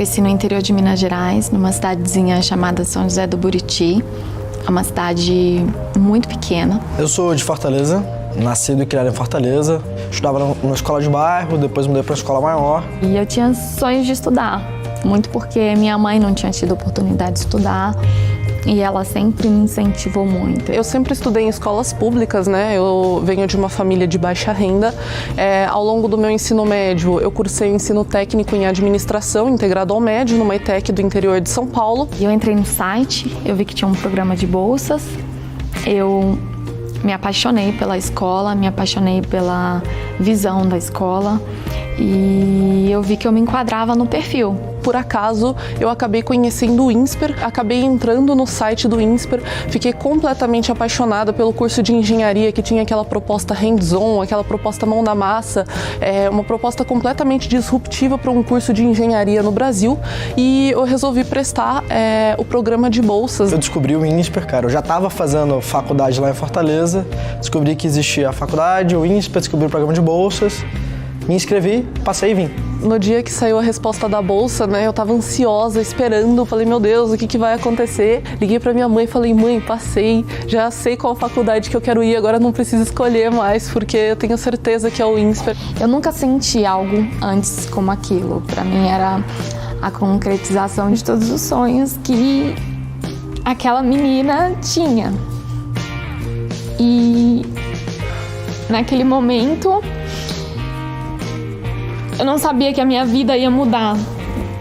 cresci no interior de Minas Gerais, numa cidadezinha chamada São José do Buriti. É uma cidade muito pequena. Eu sou de Fortaleza, nascido e criado em Fortaleza. Estudava numa escola de bairro, depois mudei para uma escola maior. E eu tinha sonhos de estudar, muito porque minha mãe não tinha tido oportunidade de estudar. E ela sempre me incentivou muito. Eu sempre estudei em escolas públicas, né? Eu venho de uma família de baixa renda. Ao longo do meu ensino médio, eu cursei ensino técnico em administração, integrado ao médio, numa ETEC do interior de São Paulo. E eu entrei no site, eu vi que tinha um programa de bolsas. Eu me apaixonei pela escola, me apaixonei pela visão da escola. E eu vi que eu me enquadrava no perfil. Por acaso, eu acabei conhecendo o INSPER, acabei entrando no site do INSPER, fiquei completamente apaixonada pelo curso de engenharia que tinha aquela proposta hands-on, aquela proposta mão na massa, uma proposta completamente disruptiva para um curso de engenharia no Brasil, e eu resolvi prestar o programa de bolsas. Eu descobri o INSPER, cara, eu já estava fazendo faculdade lá em Fortaleza, descobri que existia a faculdade, o INSPER, descobri o programa de bolsas, me inscrevi, passei e vim. No dia que saiu a resposta da bolsa, né, eu tava ansiosa, esperando, falei, meu Deus, o que vai acontecer? Liguei pra minha mãe e falei, mãe, passei, já sei qual faculdade que eu quero ir, agora não preciso escolher mais, porque eu tenho certeza que é o INSPER. Eu nunca senti algo antes como aquilo. Pra mim era a concretização de todos os sonhos que aquela menina tinha. E naquele momento, eu não sabia que a minha vida ia mudar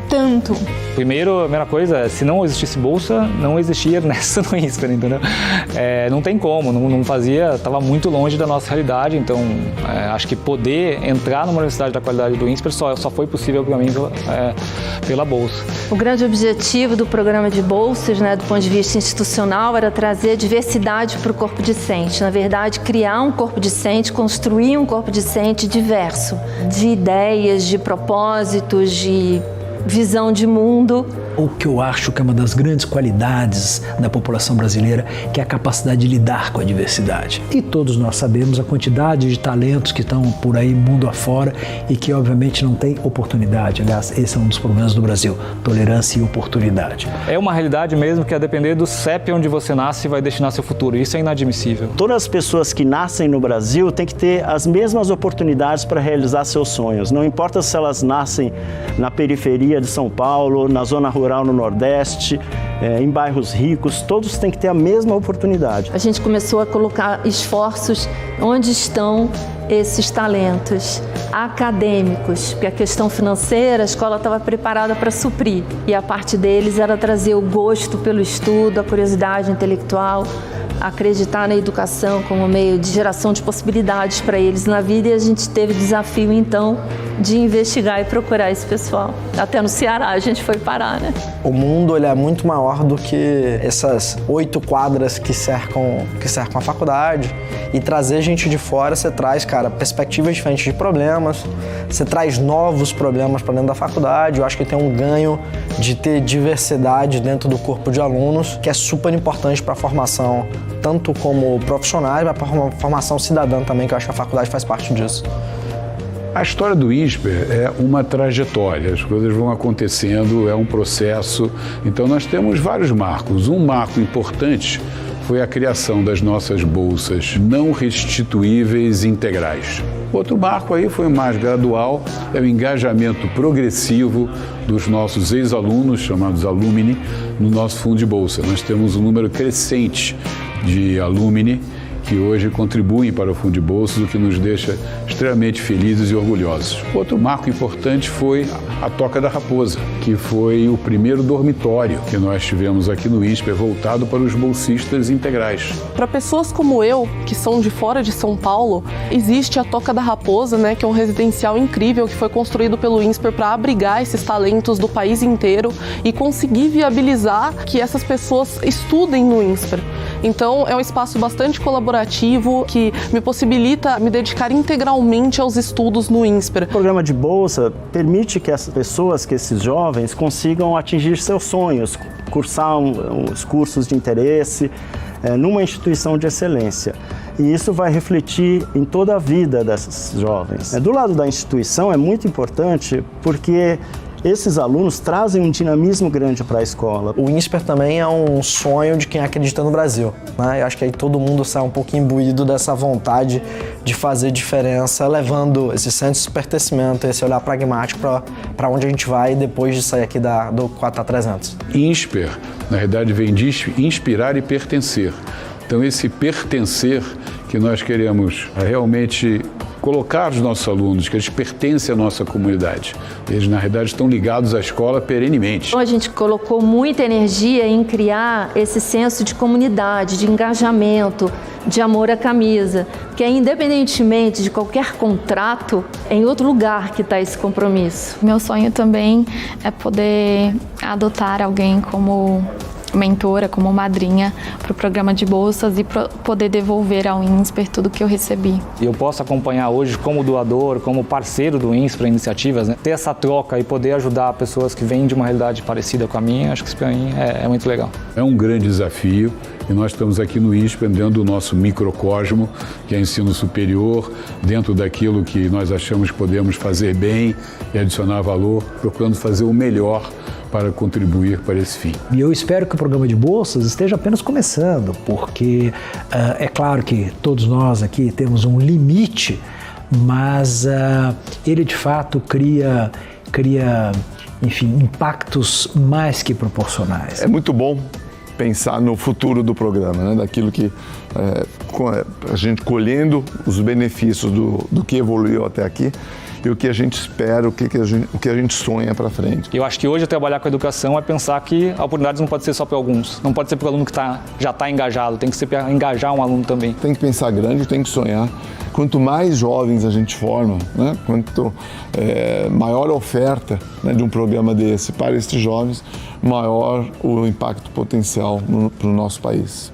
tanto. Primeiro, a primeira coisa, se não existisse bolsa, não existia Ernesto no INSPER, entendeu? Não tem como, não fazia, estava muito longe da nossa realidade, então acho que poder entrar numa universidade da qualidade do INSPER só foi possível para mim pela bolsa. O grande objetivo do programa de bolsas, né, do ponto de vista institucional, era trazer diversidade para o corpo discente. Na verdade, criar um corpo discente, construir um corpo discente diverso, de ideias, de propósitos, de visão de mundo. O que eu acho que é uma das grandes qualidades da população brasileira, que é a capacidade de lidar com a diversidade. E todos nós sabemos a quantidade de talentos que estão por aí mundo afora e que obviamente não têm oportunidade. Aliás, esse é um dos problemas do Brasil, tolerância e oportunidade. É uma realidade mesmo que a depender do CEP onde você nasce vai destinar seu futuro. Isso é inadmissível. Todas as pessoas que nascem no Brasil têm que ter as mesmas oportunidades para realizar seus sonhos. Não importa se elas nascem na periferia de São Paulo, na zona rural no Nordeste, em bairros ricos, todos têm que ter a mesma oportunidade. A gente começou a colocar esforços onde estão esses talentos acadêmicos, porque a questão financeira a escola estava preparada para suprir, e a parte deles era trazer o gosto pelo estudo, a curiosidade intelectual, acreditar na educação como meio de geração de possibilidades para eles na vida, e a gente teve o desafio então de investigar e procurar esse pessoal. Até no Ceará a gente foi parar, né? O mundo ele é muito maior do que essas 8 quadras que cercam a faculdade, e trazer gente de fora, você traz, cara, perspectivas diferentes de problemas, você traz novos problemas para dentro da faculdade. Eu acho que tem um ganho de ter diversidade dentro do corpo de alunos, que é super importante para a formação, tanto como profissionais, mas para a formação cidadã também, que eu acho que a faculdade faz parte disso. A história do INSPER é uma trajetória, as coisas vão acontecendo, é um processo. Então nós temos vários marcos. Um marco importante foi a criação das nossas bolsas não restituíveis integrais. Outro marco aí foi mais gradual, é o engajamento progressivo dos nossos ex-alunos, chamados alumni, no nosso fundo de bolsa. Nós temos um número crescente de alumni que hoje contribuem para o Fundo de Bolsas, o que nos deixa extremamente felizes e orgulhosos. Outro marco importante foi a Toca da Raposa, que foi o primeiro dormitório que nós tivemos aqui no INSPER, voltado para os bolsistas integrais. Para pessoas como eu, que são de fora de São Paulo, existe a Toca da Raposa, né, que é um residencial incrível que foi construído pelo INSPER para abrigar esses talentos do país inteiro e conseguir viabilizar que essas pessoas estudem no INSPER. Então, é um espaço bastante colaborativo que me possibilita me dedicar integralmente aos estudos no INSPER. O programa de bolsa permite que essas pessoas, que esses jovens, consigam atingir seus sonhos, cursar os cursos de interesse numa instituição de excelência. E isso vai refletir em toda a vida desses jovens. Do lado da instituição é muito importante porque esses alunos trazem um dinamismo grande para a escola. O INSPER também é um sonho de quem acredita no Brasil, né? Eu acho que aí todo mundo sai um pouco imbuído dessa vontade de fazer diferença, levando esse senso de pertencimento, esse olhar pragmático para onde a gente vai depois de sair aqui do 4A300. INSPER, na realidade, vem de inspirar e pertencer. Então, esse pertencer que nós queremos realmente colocar os nossos alunos, que eles pertencem à nossa comunidade. Eles, na realidade, estão ligados à escola perenemente. Então, a gente colocou muita energia em criar esse senso de comunidade, de engajamento, de amor à camisa, que é independentemente de qualquer contrato, é em outro lugar que está esse compromisso. Meu sonho também é poder adotar alguém como mentora, como madrinha para o programa de bolsas e poder devolver ao INSPER tudo que eu recebi. Eu posso acompanhar hoje como doador, como parceiro do INSPER, iniciativas, né? Ter essa troca e poder ajudar pessoas que vêm de uma realidade parecida com a minha, acho que isso para mim é muito legal. É um grande desafio e nós estamos aqui no INSPER dentro do nosso microcosmo, que é ensino superior, dentro daquilo que nós achamos que podemos fazer bem e adicionar valor, procurando fazer o melhor para contribuir para esse fim. E eu espero que o programa de bolsas esteja apenas começando, porque é claro que todos nós aqui temos um limite, mas ele de fato cria, enfim, impactos mais que proporcionais. É muito bom pensar no futuro do programa, né? Daquilo que a gente colhendo os benefícios do que evoluiu até aqui, e o que a gente espera, o que a gente sonha para frente. Eu acho que hoje trabalhar com a educação é pensar que a oportunidade não pode ser só para alguns, não pode ser para o aluno que já está engajado, tem que ser para engajar um aluno também. Tem que pensar grande, tem que sonhar. Quanto mais jovens a gente forma, né? Quanto maior a oferta, né, de um programa desse para esses jovens, maior o impacto potencial para o nosso país.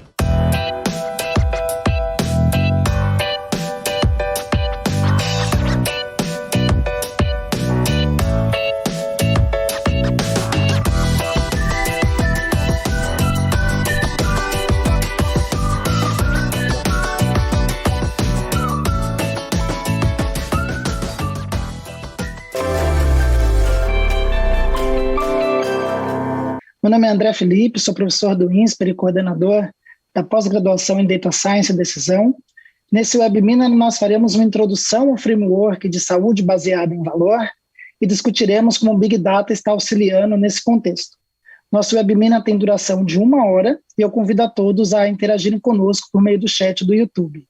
Meu nome é André Felipe, sou professor do INSPER e coordenador da pós-graduação em Data Science e Decisão. Nesse webinar, nós faremos uma introdução ao framework de saúde baseada em valor e discutiremos como o Big Data está auxiliando nesse contexto. Nosso webinar tem duração de 1 hora e eu convido a todos a interagirem conosco por meio do chat do YouTube.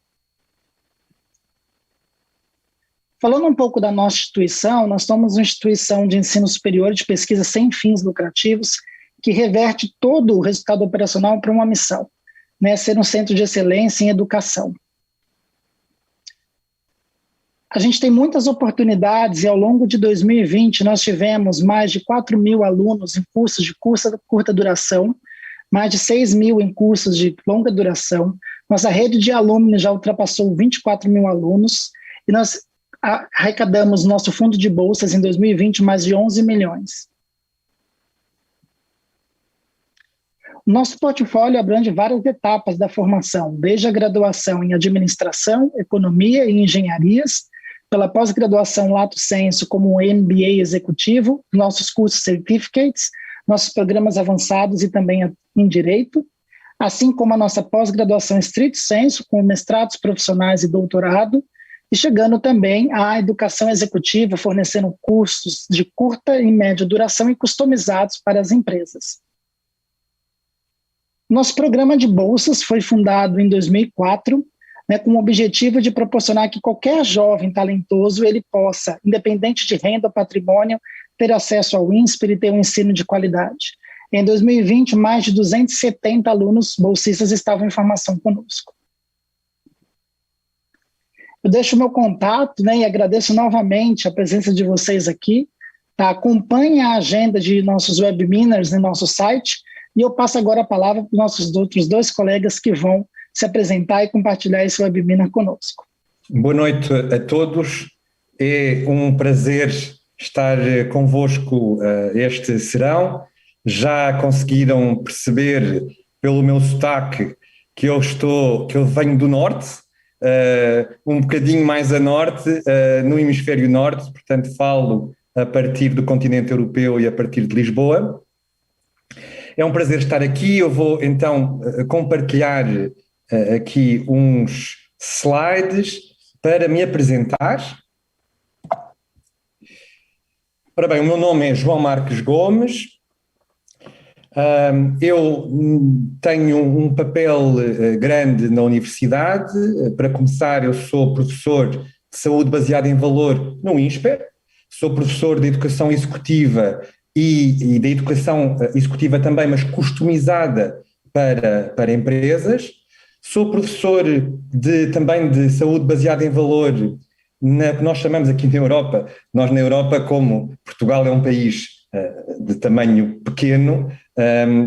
Falando um pouco da nossa instituição, nós somos uma instituição de ensino superior de pesquisa sem fins lucrativos que reverte todo o resultado operacional para uma missão, né, ser um centro de excelência em educação. A gente tem muitas oportunidades e ao longo de 2020 nós tivemos mais de 4.000 alunos em cursos de curta duração, mais de 6.000 em cursos de longa duração. Nossa rede de alumnos já ultrapassou 24.000 alunos e nós arrecadamos nosso fundo de bolsas em 2020 mais de 11 milhões. Nosso portfólio abrange várias etapas da formação, desde a graduação em administração, economia e engenharias, pela pós-graduação lato sensu como um MBA executivo, nossos cursos certificates, nossos programas avançados e também em direito, assim como a nossa pós-graduação stricto sensu com mestrados profissionais e doutorado, e chegando também à educação executiva, fornecendo cursos de curta e média duração e customizados para as empresas. Nosso programa de bolsas foi fundado em 2004, né, com o objetivo de proporcionar que qualquer jovem talentoso ele possa, independente de renda ou patrimônio, ter acesso ao INSPER e ter um ensino de qualidade. Em 2020, mais de 270 alunos bolsistas estavam em formação conosco. Eu deixo o meu contato, né, e agradeço novamente a presença de vocês aqui. Tá? Acompanhe a agenda de nossos webinars no nosso site. E eu passo agora a palavra para os nossos outros 2 colegas que vão se apresentar e compartilhar esse webinar conosco. Boa noite a todos. É um prazer estar convosco este serão. Já conseguiram perceber pelo meu sotaque que eu venho do norte, um bocadinho mais a norte, no hemisfério norte, portanto falo a partir do continente europeu e a partir de Lisboa. É um prazer estar aqui. Eu vou então compartilhar aqui uns slides para me apresentar. Ora bem, o meu nome é João Marques Gomes. Eu tenho um papel grande na universidade. Para começar, eu sou professor de saúde baseada em valor no INSPER. Sou professor de educação executiva e de educação executiva também, mas customizada para empresas. Sou professor também de saúde baseada em valor que nós chamamos aqui na Europa. Nós na Europa, como Portugal é um país de tamanho pequeno,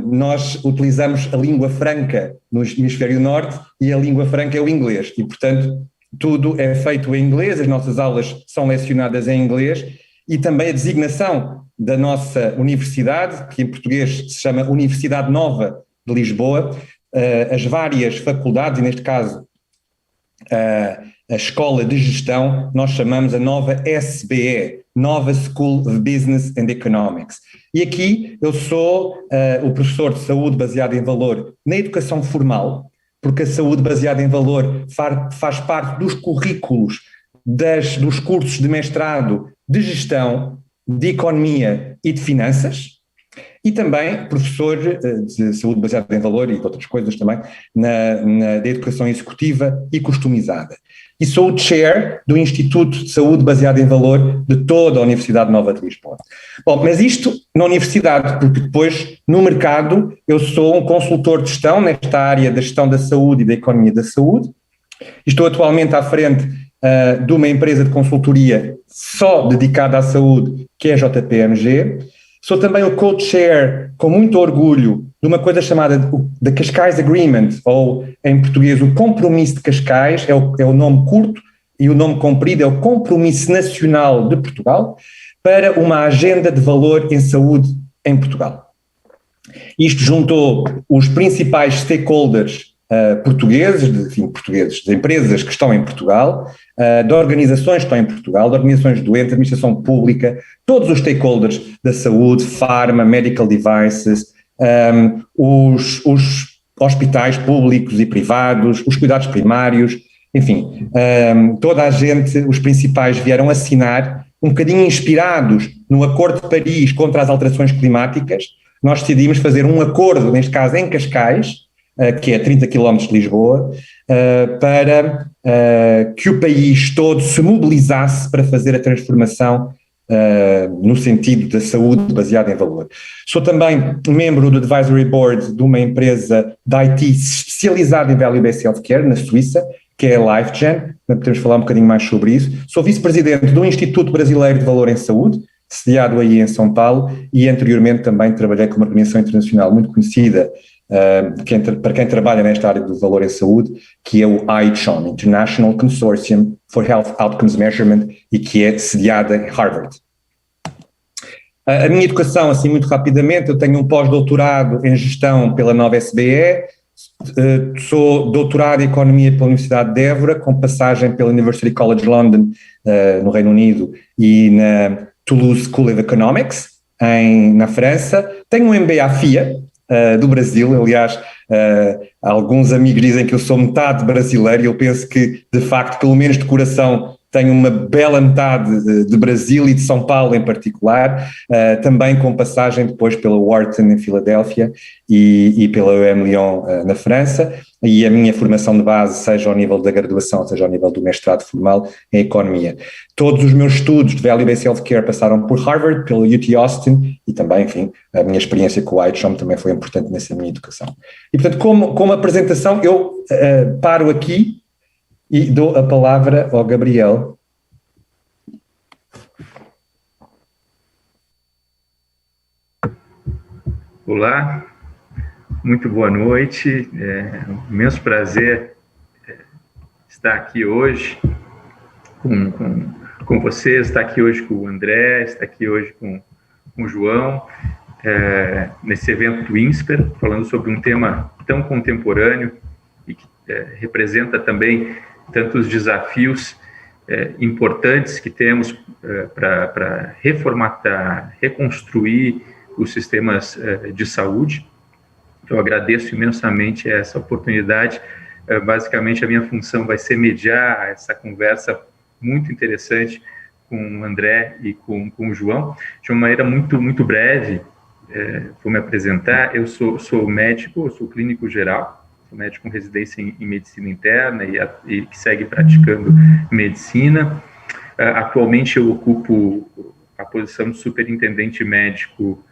nós utilizamos a língua franca no hemisfério norte e a língua franca é o inglês e, portanto, tudo é feito em inglês, as nossas aulas são lecionadas em inglês e também a designação da nossa universidade, que em português se chama Universidade Nova de Lisboa, as várias faculdades, e neste caso a Escola de Gestão, nós chamamos a nova SBE, Nova School of Business and Economics. E aqui eu sou o professor de saúde baseada em valor na educação formal, porque a saúde baseada em valor faz parte dos currículos dos cursos de mestrado de gestão, de economia e de finanças, e também professor de saúde baseada em valor e de outras coisas também, da educação executiva e customizada. E sou o chair do Instituto de Saúde Baseada em Valor de toda a Universidade Nova de Lisboa. Bom, mas isto na universidade, porque depois no mercado eu sou um consultor de gestão nesta área da gestão da saúde e da economia da saúde. Estou atualmente à frente de uma empresa de consultoria só dedicada à saúde, que é a JPMG. Sou também o co-chair, com muito orgulho, de uma coisa chamada The Cascais Agreement, ou em português o Compromisso de Cascais, é o nome curto, e o nome comprido é o Compromisso Nacional de Portugal, para uma agenda de valor em saúde em Portugal. Isto juntou os principais stakeholders portugueses, de empresas que estão em Portugal, de organizações que estão em Portugal, de organizações de doentes, administração pública, todos os stakeholders da saúde, pharma, medical devices, os hospitais públicos e privados, os cuidados primários, enfim, toda a gente, os principais vieram assinar, um bocadinho inspirados no Acordo de Paris contra as alterações climáticas. Nós decidimos fazer um acordo, neste caso em Cascais, que é a 30 km de Lisboa, para que o país todo se mobilizasse para fazer a transformação no sentido da saúde baseada em valor. Sou também membro do Advisory Board de uma empresa de IT especializada em Value-Based Healthcare na Suíça, que é a LifeGen, podemos falar um bocadinho mais sobre isso. Sou vice-presidente do Instituto Brasileiro de Valor em Saúde, sediado aí em São Paulo, e anteriormente também trabalhei com uma organização internacional muito conhecida para quem trabalha nesta área do valor em saúde, que é o ICHOM, International Consortium for Health Outcomes Measurement, e que é sediada em Harvard. A minha educação, assim muito rapidamente, eu tenho um pós-doutorado em gestão pela nova SBE, sou doutorado em economia pela Universidade de Évora, com passagem pela University College London, no Reino Unido, e na Toulouse School of Economics, na França. Tenho um MBA FIA, do Brasil, aliás, alguns amigos dizem que eu sou metade brasileiro e eu penso que, de facto, pelo menos de coração, tenho uma bela metade de Brasil e de São Paulo em particular, também com passagem depois pela Wharton em Filadélfia e pela UM Lyon na França, e a minha formação de base, seja ao nível da graduação, seja ao nível do mestrado formal em economia. Todos os meus estudos de Value-Based Healthcare passaram por Harvard, pela UT Austin, e também, enfim, a minha experiência com o ICHOM também foi importante nessa minha educação. E, portanto, como apresentação, eu paro aqui e dou a palavra ao Gabriel. Olá, muito boa noite, é um imenso prazer estar aqui hoje com vocês, estar aqui hoje com o André, estar aqui hoje com o João, nesse evento do INSPER, falando sobre um tema tão contemporâneo e que representa também tantos desafios importantes que temos para reformatar, reconstruir os sistemas de saúde. Eu agradeço imensamente essa oportunidade. Basicamente, a minha função vai ser mediar essa conversa muito interessante com o André e com o João, de uma maneira muito breve. Vou me apresentar. Eu sou médico, eu sou clínico geral, sou médico com residência em medicina interna e que segue praticando medicina. Atualmente eu ocupo a posição de superintendente médico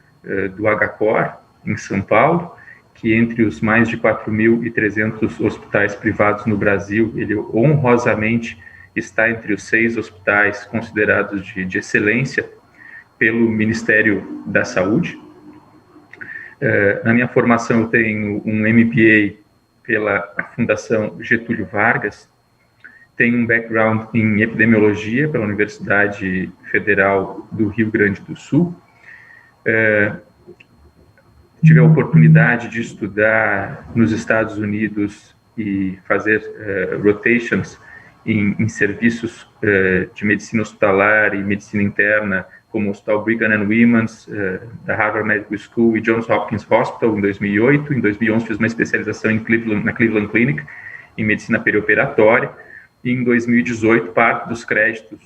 do HCOR, em São Paulo, que entre os mais de 4.300 hospitais privados no Brasil, ele honrosamente está entre os 6 hospitais considerados de excelência pelo Ministério da Saúde. Na minha formação eu tenho um MBA pela Fundação Getúlio Vargas, tenho um background em epidemiologia pela Universidade Federal do Rio Grande do Sul. Tive a oportunidade de estudar nos Estados Unidos e fazer rotations em serviços de medicina hospitalar e medicina interna, como o Hospital Brigham and Women's, da Harvard Medical School e Johns Hopkins Hospital, em 2008. Em 2011, fiz uma especialização na Cleveland Clinic, em medicina perioperatória. E em 2018, parte dos créditos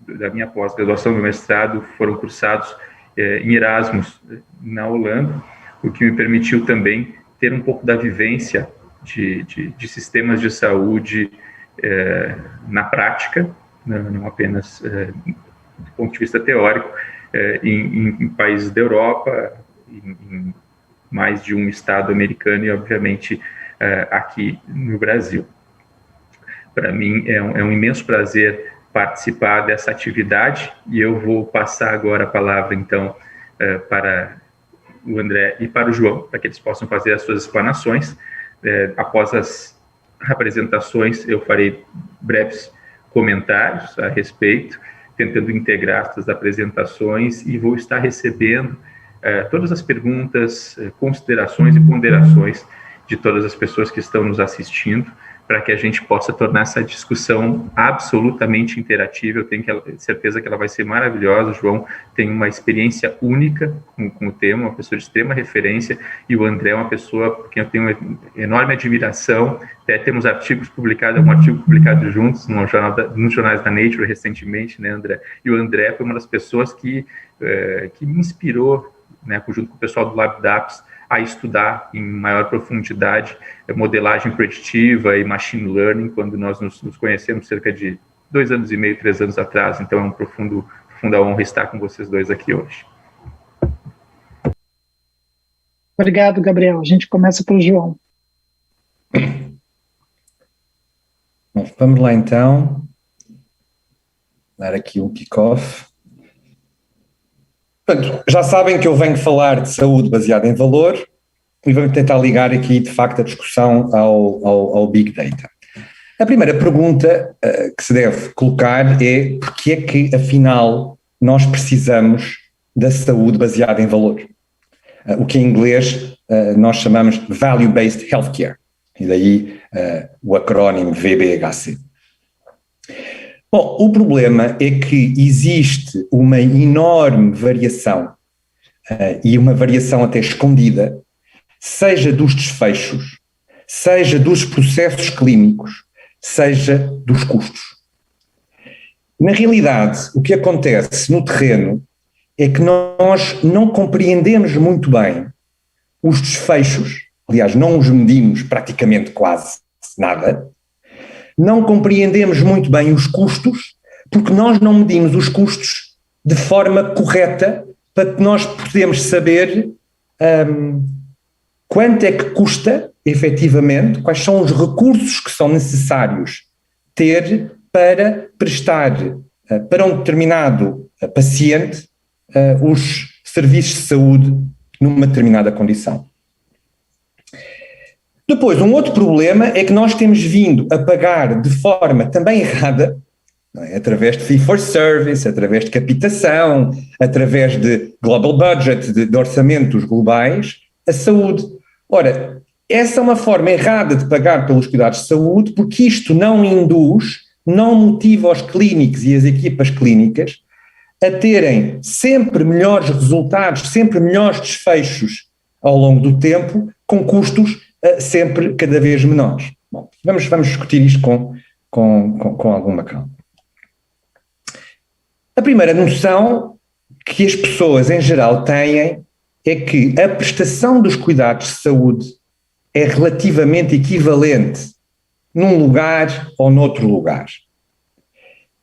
da minha pós-graduação, do mestrado, foram cursados em Erasmus, na Holanda, o que me permitiu também ter um pouco da vivência de sistemas de saúde na prática, não apenas do ponto de vista teórico, em países da Europa, em mais de um estado americano e, obviamente, aqui no Brasil. Para mim é um imenso prazer participar dessa atividade e eu vou passar agora a palavra, então, para o André e para o João, para que eles possam fazer as suas explanações. Após as apresentações, eu farei breves comentários a respeito, tentando integrar essas apresentações, e vou estar recebendo todas as perguntas, considerações e ponderações de todas as pessoas que estão nos assistindo, para que a gente possa tornar essa discussão absolutamente interativa. Eu tenho certeza que ela vai ser maravilhosa. O João tem uma experiência única com o tema, uma pessoa de extrema referência, e o André é uma pessoa por quem eu tenho uma enorme admiração. Até temos um artigo publicado juntos nos jornais da Nature recentemente, né, André? E o André foi uma das pessoas que me inspirou, né, junto com o pessoal do LabDAPS, a estudar em maior profundidade modelagem preditiva e machine learning, quando nós nos conhecemos cerca de 2 anos e meio, 3 anos atrás. Então é uma profunda honra estar com vocês dois aqui hoje. Obrigado, Gabriel. A gente começa pelo João. Bom, vamos lá então, dar aqui um kick-off. Portanto, já sabem que eu venho falar de saúde baseada em valor e vamos tentar ligar aqui, de facto, a discussão ao Big Data. A primeira pergunta que se deve colocar é: porque é que, afinal, nós precisamos da saúde baseada em valor? O que em inglês nós chamamos Value-Based Healthcare, e daí o acrónimo VBHC. Bom, o problema é que existe uma enorme variação, e uma variação até escondida, seja dos desfechos, seja dos processos clínicos, seja dos custos. Na realidade, o que acontece no terreno é que nós não compreendemos muito bem os desfechos, aliás, não os medimos praticamente quase nada. Não compreendemos muito bem os custos, porque nós não medimos os custos de forma correta para que nós possamos saber quanto é que custa, efetivamente, quais são os recursos que são necessários ter para prestar para um determinado paciente os serviços de saúde numa determinada condição. Depois, um outro problema é que nós temos vindo a pagar de forma também errada, não é? Através de fee for service, através de captação, através de global budget, de orçamentos globais, a saúde. Ora, essa é uma forma errada de pagar pelos cuidados de saúde, porque isto não induz não motiva os clínicos e as equipas clínicas a terem sempre melhores resultados, sempre melhores desfechos ao longo do tempo, com custos sempre cada vez menores. Bom, vamos discutir isto com alguma calma. A primeira noção que as pessoas em geral têm é que a prestação dos cuidados de saúde é relativamente equivalente num lugar ou noutro lugar.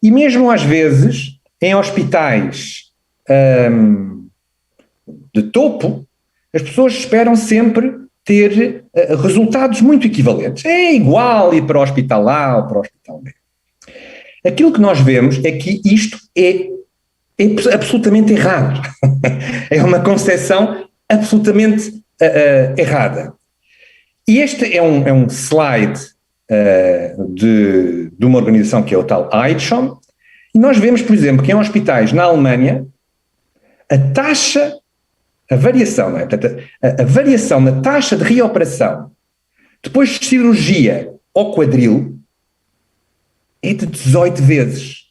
E mesmo às vezes, em hospitais de topo, as pessoas esperam sempre ter resultados muito equivalentes. É igual ir para o hospital A ou para o hospital B. Aquilo que nós vemos é que isto é absolutamente errado. É uma concepção absolutamente errada. E este é um slide de uma organização que é o tal AICHOM, e nós vemos, por exemplo, que em hospitais na Alemanha, a variação, não é? Portanto, a variação na taxa de reoperação depois de cirurgia ao quadril é de 18 vezes.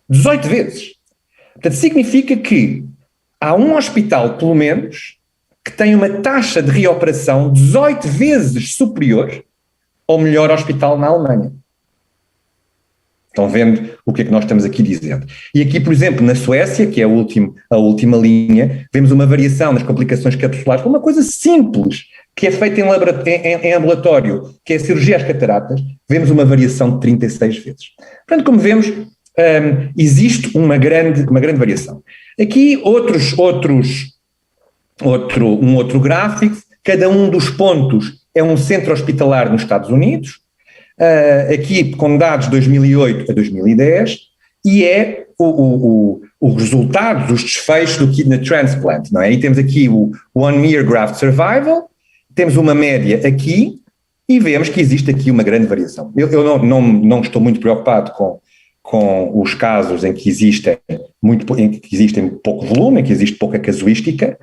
18 vezes. Portanto, significa que há um hospital, pelo menos, que tem uma taxa de reoperação 18 vezes superior ao melhor hospital na Alemanha. Estão vendo o que é que nós estamos aqui dizendo. E aqui, por exemplo, na Suécia, que é a última linha, vemos uma variação nas complicações capsulares, uma coisa simples, que é feita em ambulatório, que é a cirurgia às cataratas, vemos uma variação de 36 vezes. Portanto, como vemos, existe uma grande variação. Aqui um outro gráfico, cada um dos pontos é um centro hospitalar nos Estados Unidos, aqui com dados de 2008 a 2010, e é os resultados, os desfechos do kidney transplant, não é? E temos aqui o One Year Graft Survival, temos uma média aqui, e vemos que existe aqui uma grande variação. Eu não estou muito preocupado com os casos em que existem pouco volume, em que existe pouca casuística,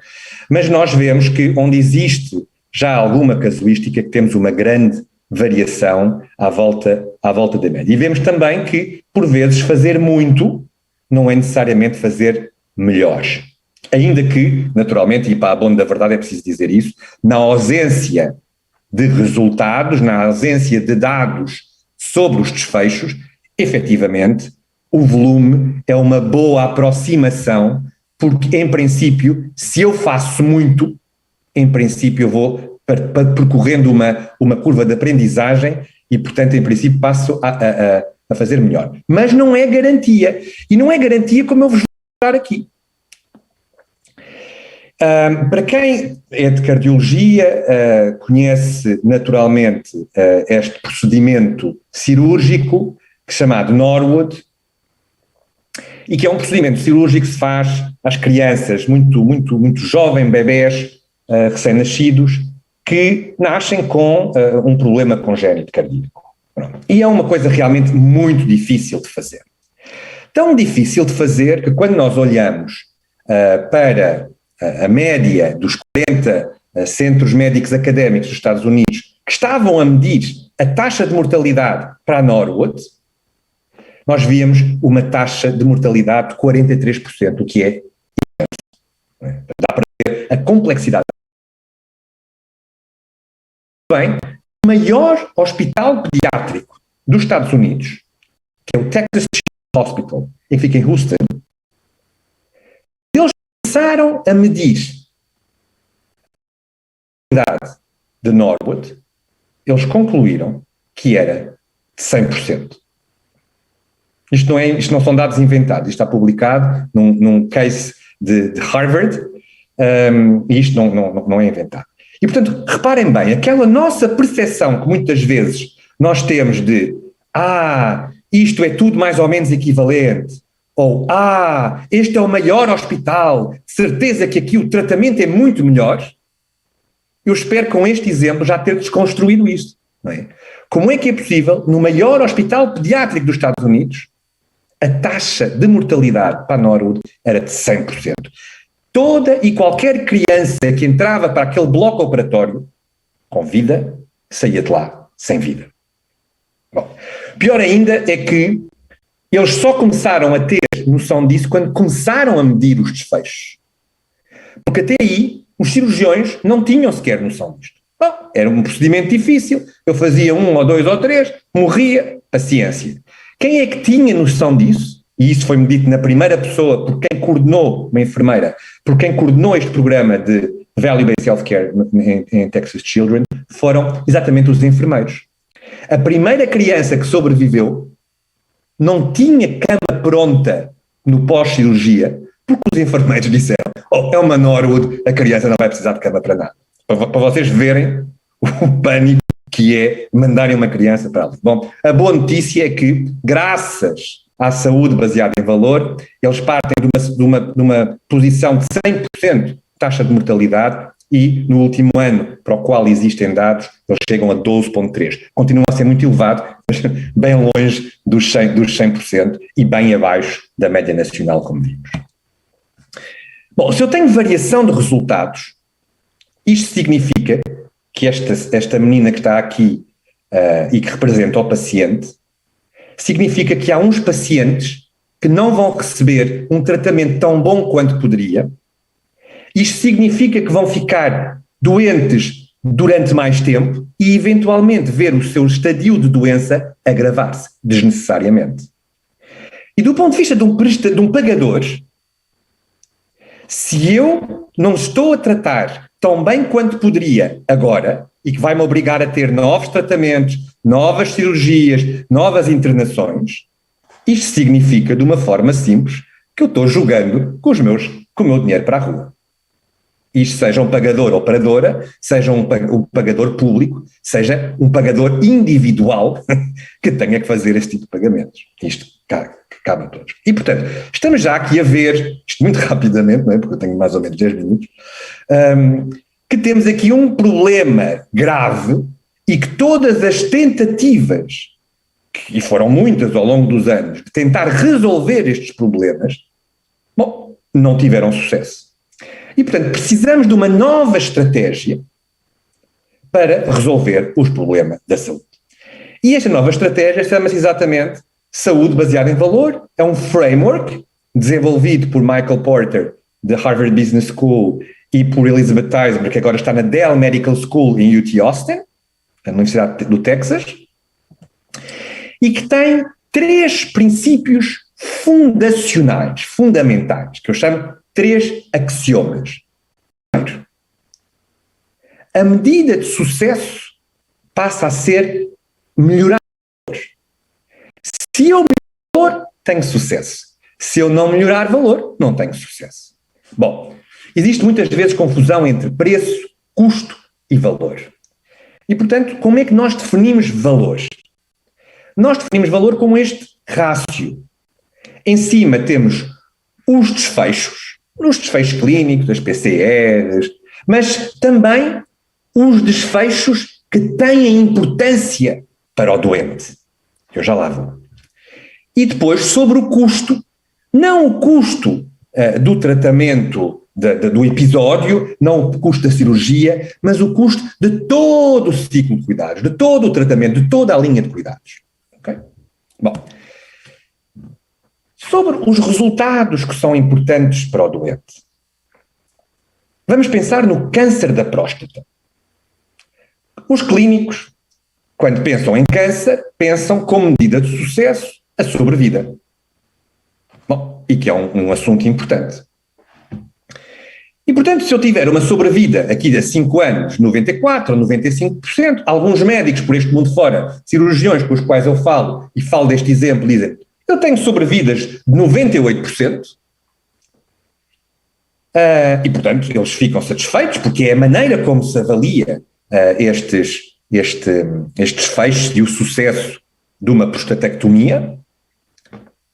mas nós vemos que onde existe já alguma casuística, que temos uma grande variação à volta da média. E vemos também que, por vezes, fazer muito não é necessariamente fazer melhor. Ainda que, naturalmente, e para a bom da verdade é preciso dizer isso, na ausência de resultados, na ausência de dados sobre os desfechos, efetivamente, o volume é uma boa aproximação, porque, em princípio, se eu faço muito, em princípio eu vou percorrendo uma curva de aprendizagem e, portanto, em princípio passo a fazer melhor. Mas não é garantia. E não é garantia como eu vos vou mostrar aqui. Para quem é de cardiologia, conhece naturalmente este procedimento cirúrgico, chamado Norwood, e que é um procedimento cirúrgico que se faz às crianças muito jovens, bebés, recém-nascidos, que nascem com um problema congénito cardíaco. Pronto. E é uma coisa realmente muito difícil de fazer. Tão difícil de fazer que quando nós olhamos para a média dos 40 centros médicos académicos dos Estados Unidos que estavam a medir a taxa de mortalidade para a Norwood, nós víamos uma taxa de mortalidade de 43%, o que é imenso. Dá para ver a complexidade. Bem, o maior hospital pediátrico dos Estados Unidos, que é o Texas Children's Hospital, que fica em Houston, eles começaram a medir a mortalidade de Norwood, eles concluíram que era de 100%. Isto não são dados inventados, isto está publicado num case de Harvard, e isto não é inventado. E, portanto, reparem bem, aquela nossa percepção que muitas vezes nós temos de isto é tudo mais ou menos equivalente, ou este é o maior hospital, certeza que aqui o tratamento é muito melhor, eu espero com este exemplo já ter desconstruído isto. Não é? Como é que é possível, no maior hospital pediátrico dos Estados Unidos, a taxa de mortalidade para a Norwood era de 100%. Toda e qualquer criança que entrava para aquele bloco operatório, com vida, saía de lá sem vida. Bom, Pior ainda é que eles só começaram a ter noção disso quando começaram a medir os desfechos. Porque até aí, os cirurgiões não tinham sequer noção disto. Bom, era um procedimento difícil, eu fazia 1 ou 2 ou 3, morria, paciência. Quem é que tinha noção disso? E isso foi-me dito na primeira pessoa por quem coordenou, uma enfermeira, por quem coordenou este programa de Value-Based Healthcare em Texas Children, foram exatamente os enfermeiros. A primeira criança que sobreviveu não tinha cama pronta no pós-cirurgia, porque os enfermeiros disseram, é uma Norwood, a criança não vai precisar de cama para nada. Para vocês verem o pânico que é mandarem uma criança para ali. Bom, a boa notícia é que, graças à saúde baseada em valor, eles partem de uma posição de 100% taxa de mortalidade e, no último ano para o qual existem dados, eles chegam a 12,3%. Continua a ser muito elevado, mas bem longe dos 100% e bem abaixo da média nacional, como vimos. Bom, se eu tenho variação de resultados, isto significa que esta menina que está aqui e que representa o paciente, significa que há uns pacientes que não vão receber um tratamento tão bom quanto poderia. Isto significa que vão ficar doentes durante mais tempo e eventualmente ver o seu estadio de doença agravar-se desnecessariamente. E do ponto de vista de um pagador, se eu não estou a tratar tão bem quanto poderia agora, e que vai-me obrigar a ter novos tratamentos, novas cirurgias, novas internações, isto significa, de uma forma simples, que eu estou jogando com o meu dinheiro para a rua. Isto seja um pagador operadora, seja um pagador público, seja um pagador individual que tenha que fazer este tipo de pagamentos. Isto cabe a todos. E, portanto, estamos já aqui a ver, isto muito rapidamente, não é? Porque eu tenho mais ou menos 10 minutos, que temos aqui um problema grave e que todas as tentativas, e foram muitas ao longo dos anos, de tentar resolver estes problemas, bom, não tiveram sucesso. E, portanto, precisamos de uma nova estratégia para resolver os problemas da saúde. E esta nova estratégia chama-se exatamente Saúde Baseada em Valor. É um framework desenvolvido por Michael Porter, da Harvard Business School, e por Elizabeth Teismer, que agora está na Dell Medical School em UT Austin, na Universidade do Texas, e que tem 3 princípios fundacionais, fundamentais, que eu chamo 3 axiomas. Primeiro, a medida de sucesso passa a ser melhorar valor. Se eu melhorar valor, tenho sucesso. Se eu não melhorar valor, não tenho sucesso. Bom, existe muitas vezes confusão entre preço, custo e valor. E, portanto, como é que nós definimos valor? Nós definimos valor com este rácio. Em cima temos os desfechos, nos desfechos clínicos, as PCRs, mas também os desfechos que têm importância para o doente. Eu já lá vou. E depois, sobre o custo, não o custo do tratamento do episódio, não o custo da cirurgia, mas o custo de todo o ciclo de cuidados, de todo o tratamento, de toda a linha de cuidados. Okay? Bom, sobre os resultados que são importantes para o doente, vamos pensar no câncer da próstata. Os clínicos, quando pensam em câncer, pensam como medida de sucesso a sobrevida. Bom, e que é um assunto importante. E, portanto, se eu tiver uma sobrevida aqui de 5 anos, 94% ou 95%, alguns médicos por este mundo fora, cirurgiões com os quais eu falo, e falo deste exemplo, dizem, eu tenho sobrevidas de 98%, e, portanto, eles ficam satisfeitos, porque é a maneira como se avalia estes fechos e o sucesso de uma prostatectomia.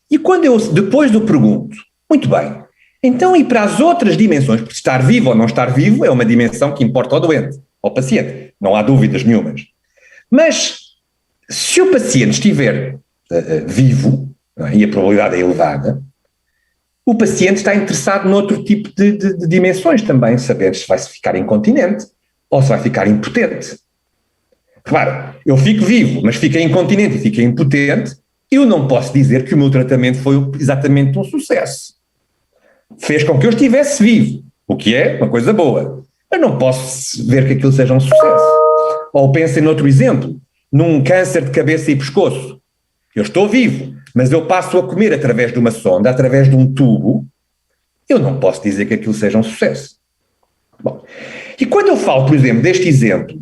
E quando eu depois eu pergunto, muito bem, então e para as outras dimensões, porque estar vivo ou não estar vivo é uma dimensão que importa ao doente, ao paciente, não há dúvidas nenhumas. Mas se o paciente estiver vivo, e a probabilidade é elevada, o paciente está interessado noutro tipo de dimensões também, saber se vai ficar incontinente ou se vai ficar impotente. Repara, eu fico vivo, mas fiquei incontinente e fiquei impotente, eu não posso dizer que o meu tratamento foi exatamente um sucesso. Fez com que eu estivesse vivo, o que é uma coisa boa. Eu não posso ver que aquilo seja um sucesso. Ou pensem noutro exemplo, num câncer de cabeça e pescoço. Eu estou vivo, mas eu passo a comer através de uma sonda, através de um tubo, eu não posso dizer que aquilo seja um sucesso. Bom, e quando eu falo, por exemplo, deste exemplo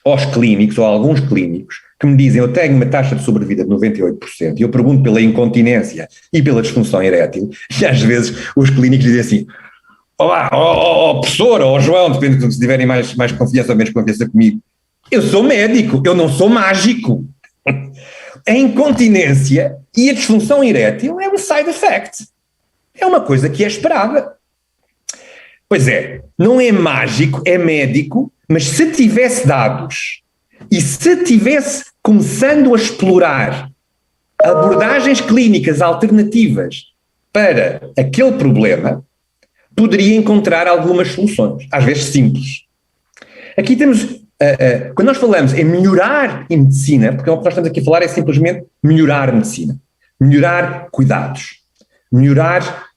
aos clínicos, ou a alguns clínicos, que me dizem eu tenho uma taxa de sobrevida de 98%, e eu pergunto pela incontinência e pela disfunção erétil, e às vezes os clínicos dizem assim, olá, professor, ou João, depende de se tiverem mais confiança ou menos confiança comigo, eu sou médico, eu não sou mágico. A incontinência e a disfunção erétil é um side effect. É uma coisa que é esperada. Pois é, não é mágico, é médico, mas se tivesse dados e se tivesse começando a explorar abordagens clínicas alternativas para aquele problema, poderia encontrar algumas soluções, às vezes simples. Aqui temos, quando nós falamos em melhorar em medicina, porque o que nós estamos aqui a falar é simplesmente melhorar a medicina, melhorar cuidados, melhorar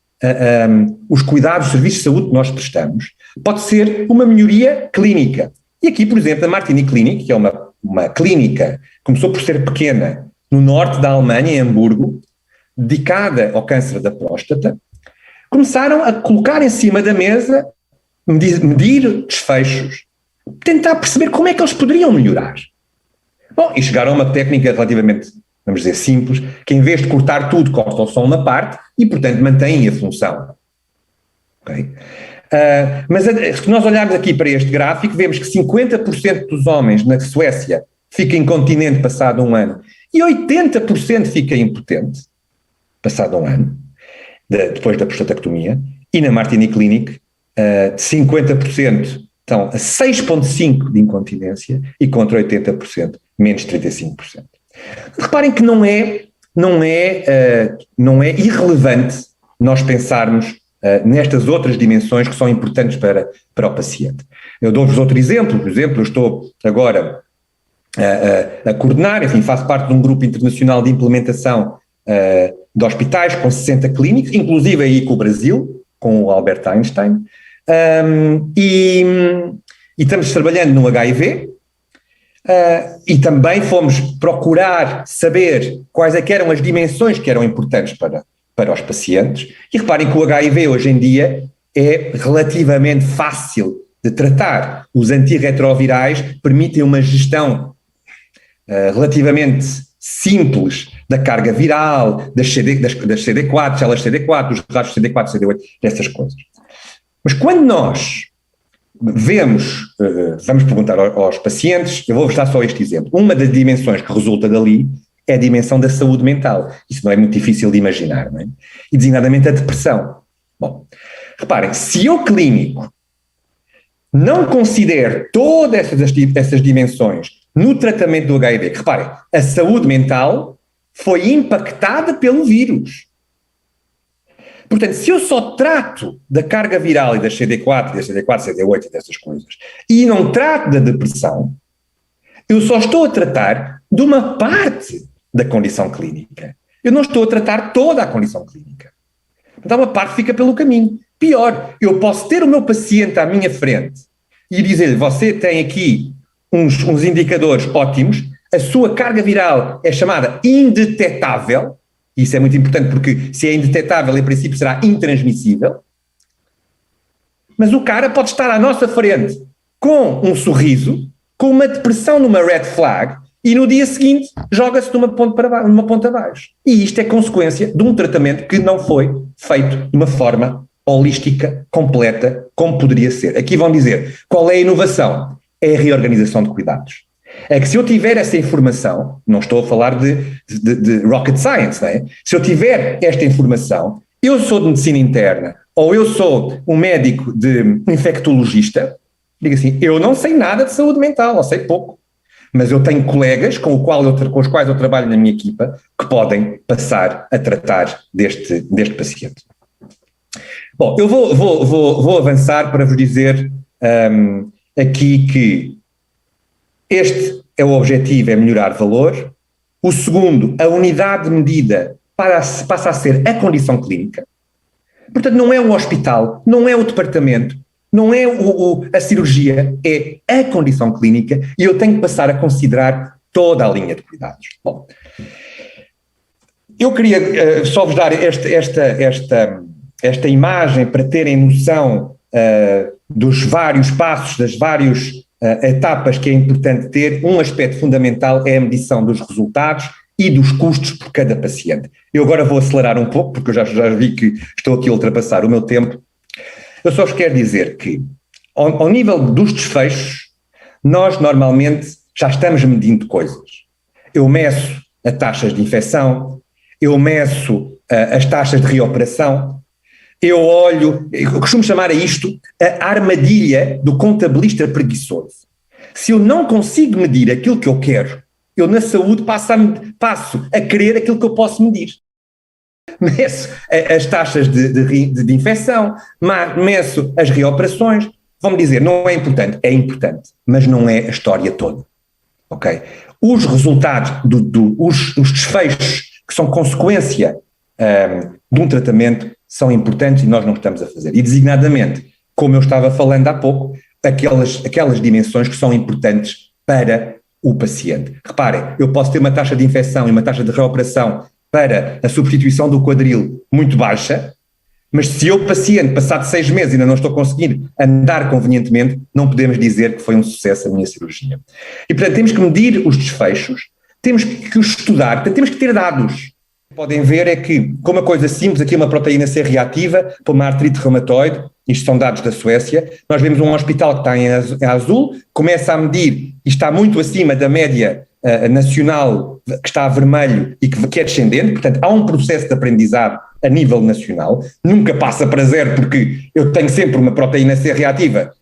os cuidados, os serviços de saúde que nós prestamos, pode ser uma melhoria clínica. E aqui, por exemplo, a Martini Clinic, que é uma clínica, começou por ser pequena, no norte da Alemanha, em Hamburgo, dedicada ao câncer da próstata, começaram a colocar em cima da mesa, medir desfechos, tentar perceber como é que eles poderiam melhorar. Bom, e chegaram a uma técnica relativamente, vamos dizer, simples, que em vez de cortar tudo, cortam só uma parte e, portanto, mantêm a função. Okay? Mas se nós olharmos aqui para este gráfico, vemos que 50% dos homens na Suécia fica incontinente passado um ano e 80% fica impotente passado um ano, depois da prostatectomia, e na Martini Clinic 50% estão a 6,5% de incontinência e contra 80%, menos 35%. Reparem que não é irrelevante nós pensarmos nestas outras dimensões que são importantes para o paciente. Eu dou-vos outro exemplo. Por exemplo, eu estou agora a coordenar, enfim, faço parte de um grupo internacional de implementação de hospitais com 60 clínicas, inclusive aí com o Brasil, com o Albert Einstein, e estamos trabalhando no HIV, e também fomos procurar saber quais é que eram as dimensões que eram importantes para os pacientes, e reparem que o HIV hoje em dia é relativamente fácil de tratar. Os antirretrovirais permitem uma gestão relativamente simples da carga viral, das CD4, células CD4, dos rastros CD4, CD8, dessas coisas. Mas quando nós vemos, vamos perguntar aos pacientes, eu vou-vos dar só este exemplo, uma das dimensões que resulta dali é a dimensão da saúde mental. Isso não é muito difícil de imaginar, não é? E designadamente a depressão. Bom, reparem, se eu clínico não considero todas essas dimensões no tratamento do HIV, reparem, a saúde mental foi impactada pelo vírus. Portanto, se eu só trato da carga viral e das CD4, CD8 e dessas coisas, e não trato da depressão, eu só estou a tratar de uma parte da condição clínica. Eu não estou a tratar toda a condição clínica. Então uma parte fica pelo caminho. Pior, eu posso ter o meu paciente à minha frente e dizer-lhe, você tem aqui uns indicadores ótimos, a sua carga viral é chamada indetetável, isso é muito importante porque se é indetetável, em princípio será intransmissível, mas o cara pode estar à nossa frente com um sorriso, com uma depressão numa red flag, e no dia seguinte joga-se numa ponta abaixo. E isto é consequência de um tratamento que não foi feito de uma forma holística, completa, como poderia ser. Aqui vão dizer, qual é a inovação? É a reorganização de cuidados. É que se eu tiver essa informação, não estou a falar de rocket science, não é? Se eu tiver esta informação, eu sou de medicina interna, ou eu sou um médico de infectologista, digo assim, eu não sei nada de saúde mental, ou sei pouco, mas eu tenho colegas com os quais eu trabalho na minha equipa que podem passar a tratar deste paciente. Bom, eu vou avançar para vos dizer aqui que Este é o objetivo, é melhorar valor. O segundo, a unidade de medida passa a ser a condição clínica. Portanto, não é o hospital, não é o departamento, não é a cirurgia, é a condição clínica e eu tenho que passar a considerar toda a linha de cuidados. Bom, eu queria só vos dar esta imagem para terem noção dos vários passos, das várias etapas que é importante ter. Um aspecto fundamental é a medição dos resultados e dos custos por cada paciente. Eu agora vou acelerar um pouco, porque eu já vi que estou aqui a ultrapassar o meu tempo. Eu só vos quero dizer que, ao nível dos desfechos, nós normalmente já estamos medindo coisas. Eu meço as taxas de infecção, eu meço as taxas de reoperação, eu costumo chamar a isto a armadilha do contabilista preguiçoso. Se eu não consigo medir aquilo que eu quero, eu na saúde passo a querer aquilo que eu posso medir. Meço as taxas de infecção, meço as reoperações. Vão-me dizer, não é importante, mas não é a história toda. Ok? Os resultados, os desfechos que são consequência de um tratamento são importantes e nós não estamos a fazer. E designadamente, como eu estava falando há pouco, aquelas dimensões que são importantes para o paciente. Reparem, eu posso ter uma taxa de infecção e uma taxa de reoperação para a substituição do quadril muito baixa, mas se eu, paciente, passado 6 meses ainda não estou conseguindo andar convenientemente, não podemos dizer que foi um sucesso a minha cirurgia. E portanto temos que medir os desfechos, temos que os estudar, portanto, temos que ter dados. Podem ver é que, com uma coisa simples, aqui uma proteína C reativa para uma artrite reumatoide, isto são dados da Suécia, nós vemos um hospital que está em azul, começa a medir e está muito acima da média nacional, que está a vermelho e que é descendente, portanto há um processo de aprendizado a nível nacional, nunca passa para 0 porque eu tenho sempre uma proteína C reativa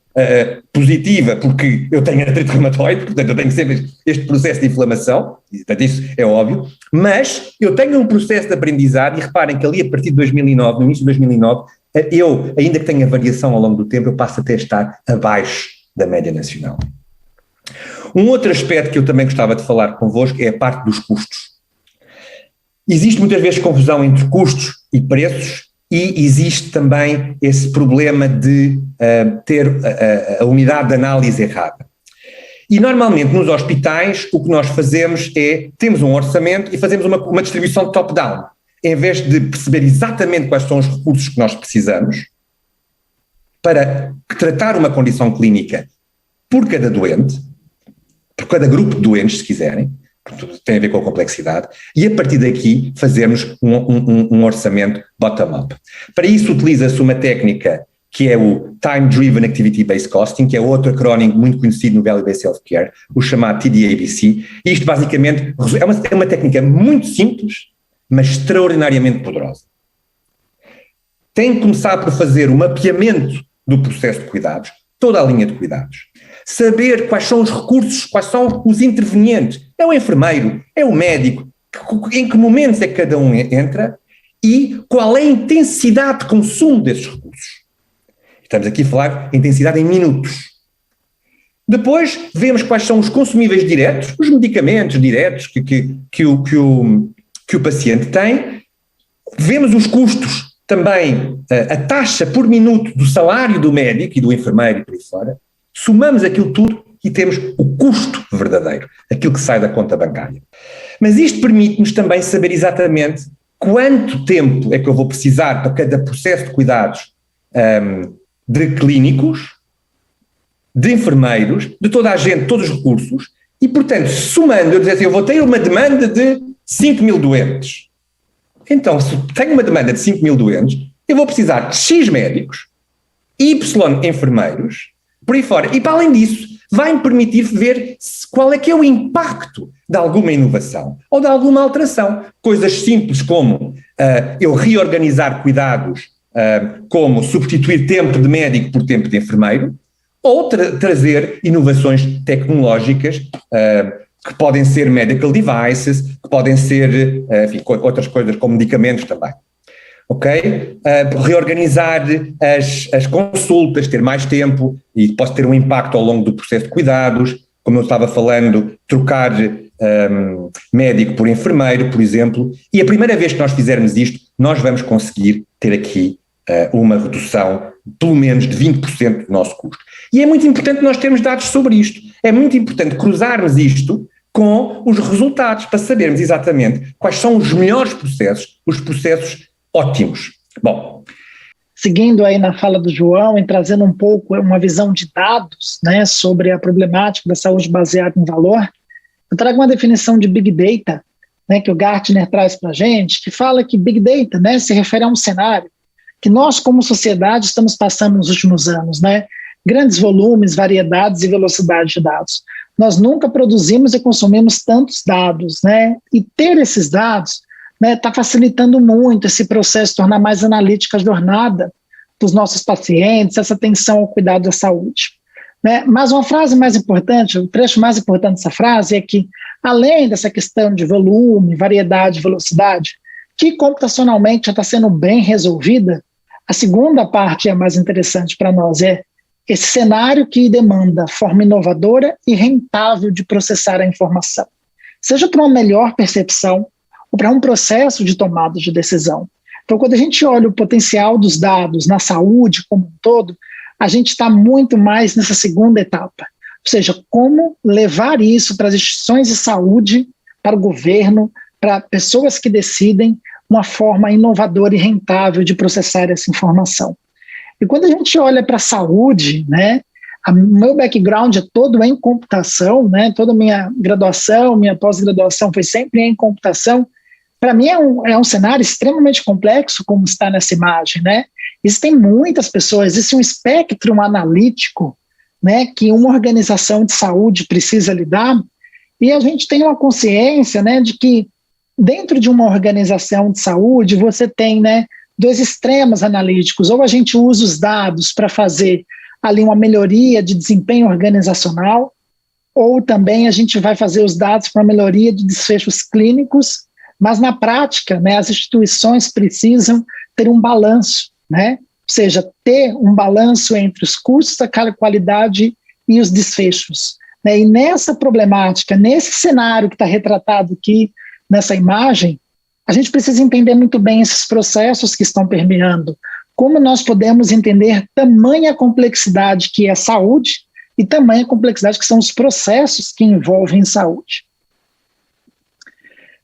positiva porque eu tenho artrite reumatoide, portanto eu tenho sempre este processo de inflamação, portanto isso é óbvio, mas eu tenho um processo de aprendizado e reparem que ali a partir de 2009, no início de 2009, eu, ainda que tenha variação ao longo do tempo, eu passo até a estar abaixo da média nacional. Um outro aspecto que eu também gostava de falar convosco é a parte dos custos. Existe muitas vezes confusão entre custos e preços e existe também esse problema de ter a unidade de análise errada. E normalmente nos hospitais o que nós fazemos é, temos um orçamento e fazemos uma distribuição top-down, em vez de perceber exatamente quais são os recursos que nós precisamos para tratar uma condição clínica por cada doente, por cada grupo de doentes, se quiserem, tem a ver com a complexidade, e a partir daqui fazermos um orçamento bottom-up. Para isso utiliza-se uma técnica que é o Time Driven Activity Based Costing, que é outro acrónimo muito conhecido no Value Based Healthcare, o chamado TDABC, e isto basicamente é uma técnica muito simples, mas extraordinariamente poderosa. Tem que começar por fazer um mapeamento do processo de cuidados, toda a linha de cuidados. Saber quais são os recursos, quais são os intervenientes, é o enfermeiro, é o médico, em que momentos é que cada um entra e qual é a intensidade de consumo desses recursos. Estamos aqui a falar de intensidade em minutos. Depois vemos quais são os consumíveis diretos, os medicamentos diretos que o paciente tem, vemos os custos também, a taxa por minuto do salário do médico e do enfermeiro e por aí fora, somamos aquilo tudo e temos o custo verdadeiro, aquilo que sai da conta bancária. Mas isto permite-nos também saber exatamente quanto tempo é que eu vou precisar para cada processo de cuidados de clínicos, de enfermeiros, de toda a gente, todos os recursos, e portanto, somando, eu dizer assim, eu vou ter uma demanda de 5.000 doentes. Então, se tenho uma demanda de 5.000 doentes, eu vou precisar de X médicos, Y enfermeiros, por aí fora. E para além disso, vai-me permitir ver qual é que é o impacto de alguma inovação ou de alguma alteração. Coisas simples como eu reorganizar cuidados, como substituir tempo de médico por tempo de enfermeiro, ou trazer inovações tecnológicas que podem ser medical devices, que podem ser enfim, outras coisas como medicamentos também. Ok? Reorganizar as consultas, ter mais tempo e pode ter um impacto ao longo do processo de cuidados, como eu estava falando, trocar médico por enfermeiro, por exemplo, e a primeira vez que nós fizermos isto, nós vamos conseguir ter aqui uma redução pelo menos de 20% do nosso custo. E é muito importante nós termos dados sobre isto, é muito importante cruzarmos isto com os resultados, para sabermos exatamente quais são os melhores processos, os processos ótimos. Bom, seguindo aí na fala do João e trazendo um pouco uma visão de dados, né, sobre a problemática da saúde baseada em valor, eu trago uma definição de Big Data, né, que o Gartner traz para a gente, que fala que Big Data, né, se refere a um cenário que nós, como sociedade, estamos passando nos últimos anos, né, grandes volumes, variedades e velocidade de dados. Nós nunca produzimos e consumimos tantos dados, né, e ter esses dados está facilitando muito esse processo, tornar mais analítica a jornada dos nossos pacientes, essa atenção ao cuidado da saúde. Né? Mas uma frase mais importante, o trecho mais importante dessa frase é que, além dessa questão de volume, variedade e velocidade, que computacionalmente já está sendo bem resolvida, a segunda parte é a mais interessante para nós, é esse cenário que demanda forma inovadora e rentável de processar a informação, seja para uma melhor percepção, ou para um processo de tomada de decisão. Então, quando a gente olha o potencial dos dados na saúde como um todo, a gente está muito mais nessa segunda etapa. Ou seja, como levar isso para as instituições de saúde, para o governo, para pessoas que decidem uma forma inovadora e rentável de processar essa informação. E quando a gente olha para a saúde, né, o meu background é todo em computação, né, toda a minha graduação, minha pós-graduação foi sempre em computação. Para mim é um cenário extremamente complexo, como está nessa imagem, né? Existem muitas pessoas, existe um espectro analítico, né, que uma organização de saúde precisa lidar, e a gente tem uma consciência, né, de que dentro de uma organização de saúde você tem, né, dois extremos analíticos, ou a gente usa os dados para fazer ali uma melhoria de desempenho organizacional, ou também a gente vai fazer os dados para melhoria de desfechos clínicos. Mas, na prática, né, as instituições precisam ter um balanço, né? Ou seja, ter um balanço entre os custos, a qualidade e os desfechos. Né? E nessa problemática, nesse cenário que está retratado aqui nessa imagem, a gente precisa entender muito bem esses processos que estão permeando, como nós podemos entender tamanha complexidade que é a saúde e tamanha complexidade que são os processos que envolvem saúde.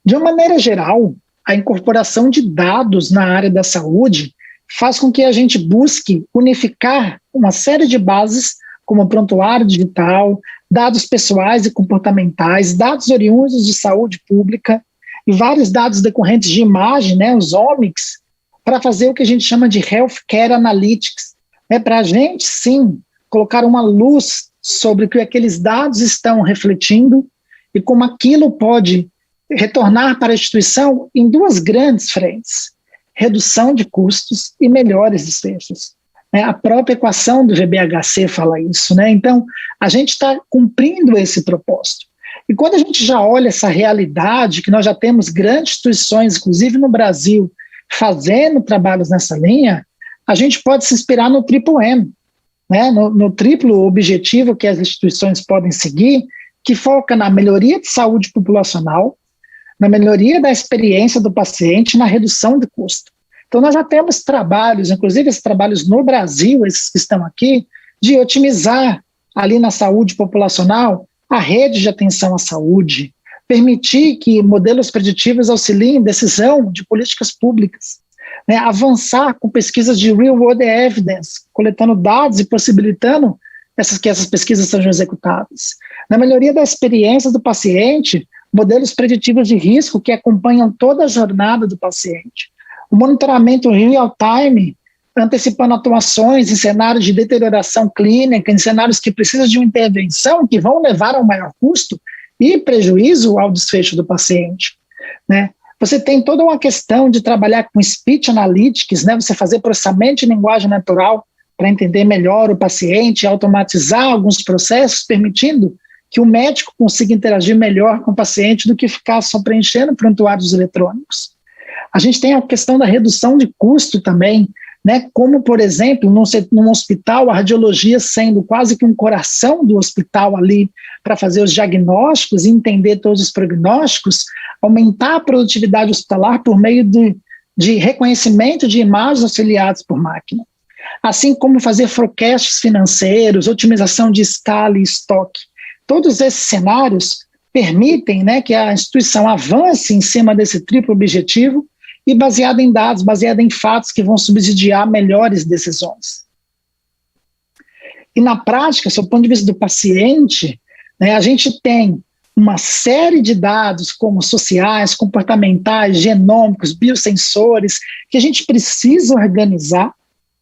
De uma maneira geral, a incorporação de dados na área da saúde faz com que a gente busque unificar uma série de bases, como prontuário digital, dados pessoais e comportamentais, dados oriundos de saúde pública e vários dados decorrentes de imagem, né, os omics, para fazer o que a gente chama de Healthcare Analytics, né, para a gente, sim, colocar uma luz sobre o que aqueles dados estão refletindo e como aquilo pode retornar para a instituição em duas grandes frentes: redução de custos e melhores desfechos. A própria equação do VBHC fala isso, né? Então, a gente está cumprindo esse propósito. E quando a gente já olha essa realidade, que nós já temos grandes instituições, inclusive no Brasil, fazendo trabalhos nessa linha, a gente pode se inspirar no triplo M, né? No triplo objetivo que as instituições podem seguir, que foca na melhoria de saúde populacional, na melhoria da experiência do paciente e na redução de custo. Então, nós já temos trabalhos, inclusive esses trabalhos no Brasil, esses que estão aqui, de otimizar ali na saúde populacional a rede de atenção à saúde, permitir que modelos preditivos auxiliem decisão de políticas públicas, né, avançar com pesquisas de real-world evidence, coletando dados e possibilitando que essas pesquisas sejam executadas. Na melhoria da experiência do paciente, modelos preditivos de risco que acompanham toda a jornada do paciente. O monitoramento real-time, antecipando atuações em cenários de deterioração clínica, em cenários que precisam de uma intervenção que vão levar a um maior custo e prejuízo ao desfecho do paciente. Né? Você tem toda uma questão de trabalhar com speech analytics, né? Você fazer processamento de linguagem natural para entender melhor o paciente, automatizar alguns processos, permitindo que o médico consiga interagir melhor com o paciente do que ficar só preenchendo prontuários eletrônicos. A gente tem a questão da redução de custo também, né? Como, por exemplo, num hospital, a radiologia sendo quase que um coração do hospital ali para fazer os diagnósticos e entender todos os prognósticos, aumentar a produtividade hospitalar por meio de reconhecimento de imagens auxiliadas por máquina. Assim como fazer forecasts financeiros, otimização de escala e estoque. Todos esses cenários permitem, né, que a instituição avance em cima desse triplo objetivo e baseado em dados, baseado em fatos que vão subsidiar melhores decisões. E na prática, sob o ponto de vista do paciente, né, a gente tem uma série de dados como sociais, comportamentais, genômicos, biosensores, que a gente precisa organizar,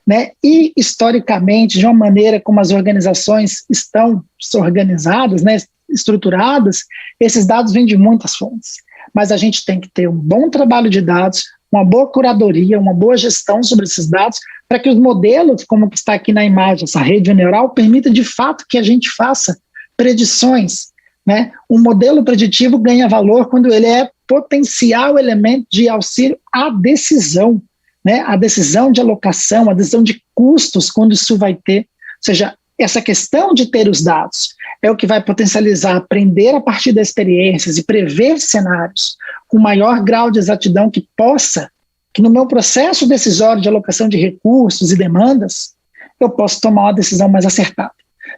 né, e historicamente, de uma maneira como as organizações estão organizadas, né, estruturadas, esses dados vêm de muitas fontes. Mas a gente tem que ter um bom trabalho de dados, uma boa curadoria, uma boa gestão sobre esses dados, para que os modelos, como está aqui na imagem, essa rede neural, permita de fato que a gente faça predições, né? Um modelo preditivo ganha valor quando ele é potencial elemento de auxílio à decisão, né? A decisão de alocação, a decisão de custos, quando isso vai ter. Ou seja, essa questão de ter os dados é o que vai potencializar aprender a partir das experiências e prever cenários com maior grau de exatidão que no meu processo decisório de alocação de recursos e demandas, eu posso tomar uma decisão mais acertada.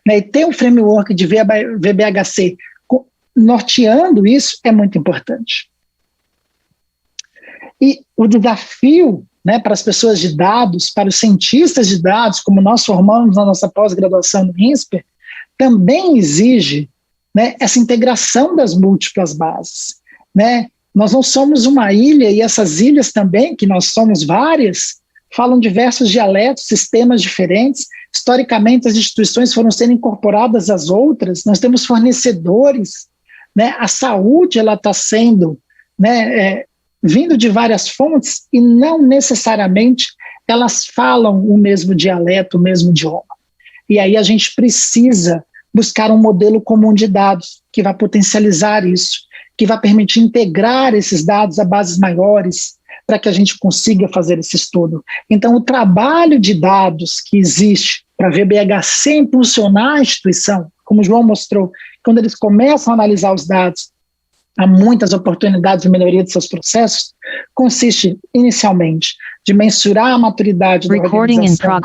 Né? E ter um framework de VBHC norteando isso é muito importante. E o desafio, né, para as pessoas de dados, para os cientistas de dados, como nós formamos na nossa pós-graduação no INSPER, também exige, né, essa integração das múltiplas bases. Né? Nós não somos uma ilha, e essas ilhas também, que nós somos várias, falam diversos dialetos, sistemas diferentes. Historicamente, as instituições foram sendo incorporadas às outras, nós temos fornecedores, né? A saúde está sendo, né, vindo de várias fontes e não necessariamente elas falam o mesmo dialeto, o mesmo idioma. E aí a gente precisa buscar um modelo comum de dados que vai potencializar isso, que vai permitir integrar esses dados a bases maiores para que a gente consiga fazer esse estudo. Então, o trabalho de dados que existe para a VBHC impulsionar a instituição, como o João mostrou, quando eles começam a analisar os dados, há muitas oportunidades de melhoria de seus processos, consiste, inicialmente, de mensurar a maturidade da organização,